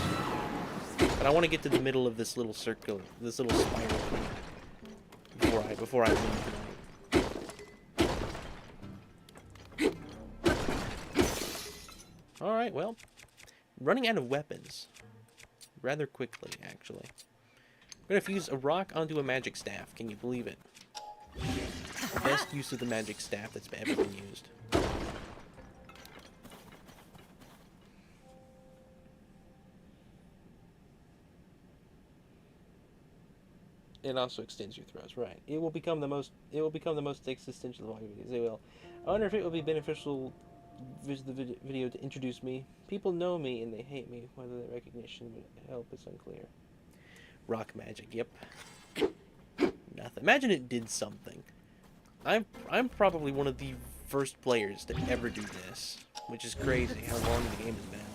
But I want to get to the middle of this little circle, this little spiral before I leave tonight. Alright, well, running out of weapons. Rather quickly, actually. I'm gonna fuse a rock onto a magic staff. Can you believe it? The best use of the magic staff that's ever been used. It also extends your throws, right? It will become the most existential of all your videos. It will. I wonder if it will be beneficial the video to introduce me. People know me and they hate me. Whether that recognition would help is unclear. Rock magic, yep. Nothing. Imagine it did something. I'm probably one of the first players to ever do this, which is crazy how long the game has been out.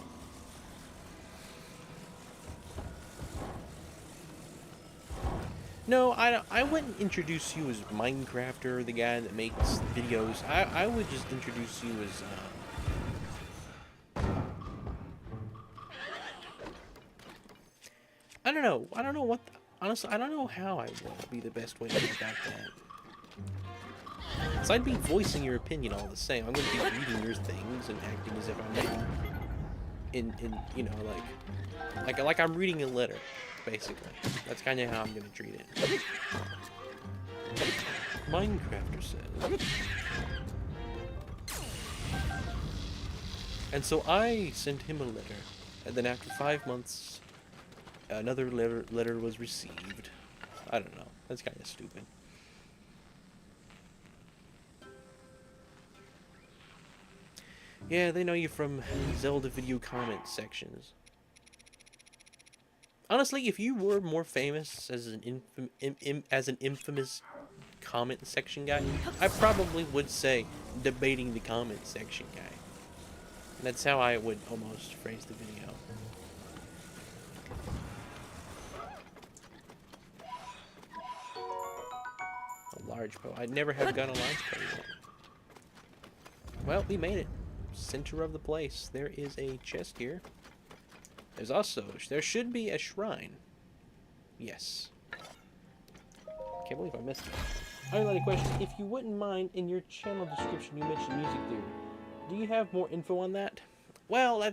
No, I wouldn't introduce you as Minecrafter, the guy that makes videos. I would just introduce you as I don't know. Honestly, I don't know how I would be the best way to go about that. So I'd be voicing your opinion all the same. I'm going to be reading your things and acting as if I'm in you know, like I'm reading a letter, basically. That's kind of how I'm going to treat it. Minecrafter says. And so I sent him a letter, and then after 5 months, another letter was received. I don't know. That's kind of stupid. Yeah, they know you from Zelda video comment sections. Honestly, if you were more famous as an infamous comment section guy, I probably would say debating the comment section guy. And that's how I would almost phrase the video. large bow. I never have gotten a large bow yet. Well, we made it. Center of the place. There is a chest here. There should be a shrine. Yes. Can't believe I missed it. Unrelated question. If you wouldn't mind, in your channel description you mentioned music theory. Do you have more info on that? Well,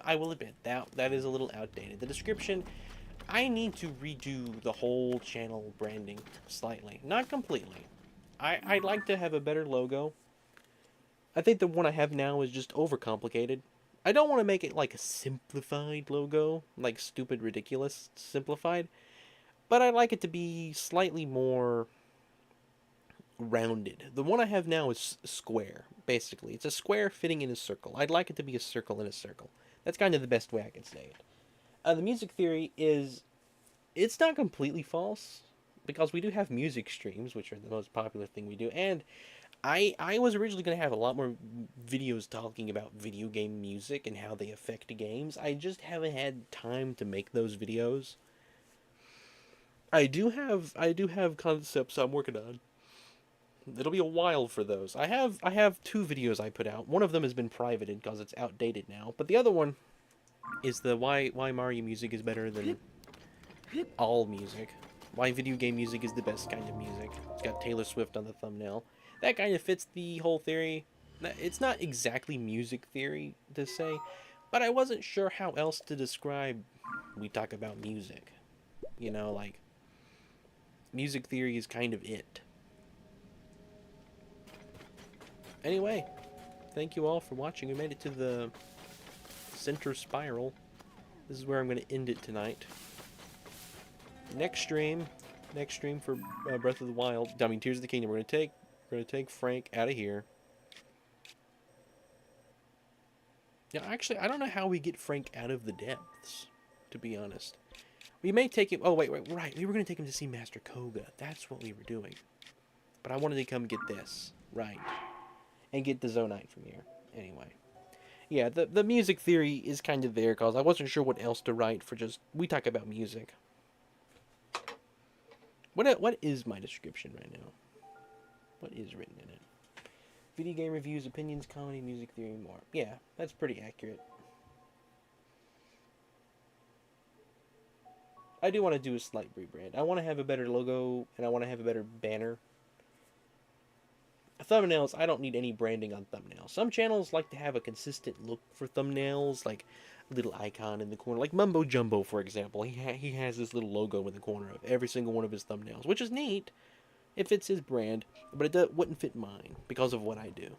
I will admit, that is a little outdated. The description, I need to redo the whole channel branding slightly. Not completely. I'd like to have a better logo. I think the one I have now is just overcomplicated. I don't want to make it like a simplified logo, like stupid, ridiculous, simplified. But I like it to be slightly more rounded. The one I have now is square, basically. It's a square fitting in a circle. I'd like it to be a circle in a circle. That's kind of the best way I can say it. The music theory is, it's not completely false, because we do have music streams, which are the most popular thing we do, and I was originally going to have a lot more videos talking about video game music and how they affect games. I just haven't had time to make those videos. I do have concepts I'm working on. It'll be a while for those. I have 2 videos I put out. One of them has been privated because it's outdated now, but the other one is the why Mario music is better than all music. Why video game music is the best kind of music. It's got Taylor Swift on the thumbnail. That kind of fits the whole theory. It's not exactly music theory to say, but I wasn't sure how else to describe we talk about music. You know, like, music theory is kind of it. Anyway, thank you all for watching. We made it to the center spiral. This is where I'm going to end it tonight. Next stream for Breath of the Wild. I mean, Tears of the Kingdom. We're going to take Frank out of here. Yeah, actually, I don't know how we get Frank out of the depths, to be honest. We may take him... Oh, wait, right. We were going to take him to see Master Koga. That's what we were doing. But I wanted to come get this. Right. And get the Zonite from here. Anyway. Yeah, the music theory is kind of there, because I wasn't sure what else to write for just... We talk about music. What is my description right now? What is written in it? Video game reviews, opinions, comedy, music theory, and more. Yeah, that's pretty accurate. I do want to do a slight rebrand. I want to have a better logo, and I want to have a better banner. Thumbnails, I don't need any branding on thumbnails. Some channels like to have a consistent look for thumbnails, like a little icon in the corner. Like Mumbo Jumbo, for example. He has this little logo in the corner of every single one of his thumbnails, which is neat. It fits his brand, but it wouldn't fit mine because of what I do.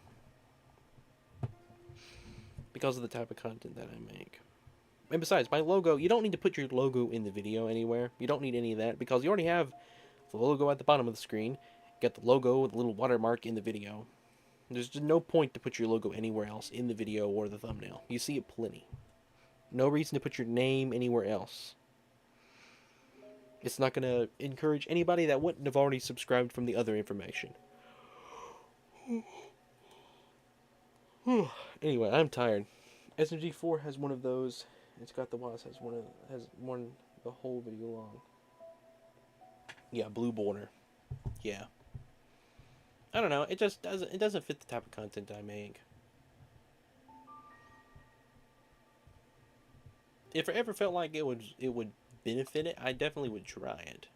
Because of the type of content that I make. And besides, my logo, you don't need to put your logo in the video anywhere. You don't need any of that, because you already have the logo at the bottom of the screen. You got the logo with a little watermark in the video. There's just no point to put your logo anywhere else in the video or the thumbnail. You see it plenty. No reason to put your name anywhere else. It's not going to encourage anybody that wouldn't have already subscribed from the other information. Anyway, I'm tired. SMG4 has one of those. It's got the WAS has one the whole video long. Yeah, blue border. Yeah. I don't know. It just doesn't fit the type of content I make. If I ever felt like it would benefit it, I definitely would try it.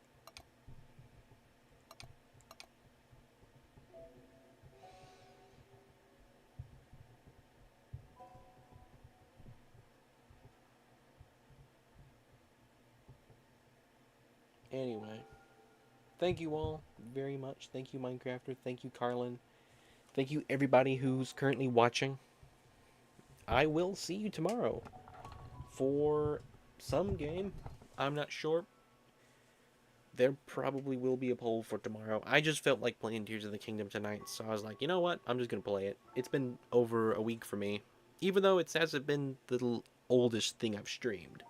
Anyway, thank you all very much. Thank you, Minecrafter. Thank you, Carlin. Thank you, everybody who's currently watching. I will see you tomorrow for some game. I'm not sure. There probably will be a poll for tomorrow. I just felt like playing Tears of the Kingdom tonight, so I was like, you know what? I'm just going to play it. It's been over a week for me, even though it hasn't been the oldest thing I've streamed.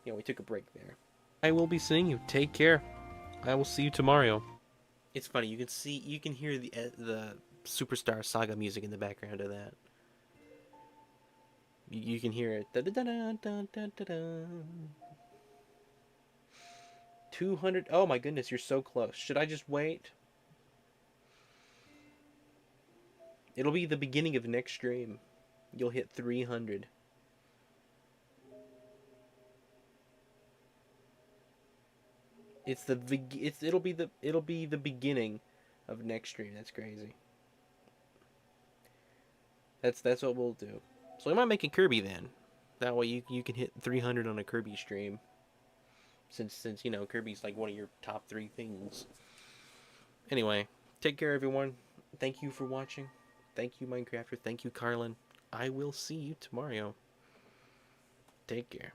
You know, we took a break there. I will be seeing you. Take care. I will see you tomorrow. It's funny. You can hear the Superstar Saga music in the background of that. You can hear it. 200. Oh my goodness, you're so close. Should I just wait? It'll be the beginning of next stream. You'll hit 300. It'll be the beginning of next stream. That's crazy. That's what we'll do. So we might make a Kirby then. That way you can hit 300 on a Kirby stream. Since you know Kirby's like one of your top 3 things. Anyway, take care everyone. Thank you for watching. Thank you Minecrafter. Thank you Carlin. I will see you tomorrow. Take care.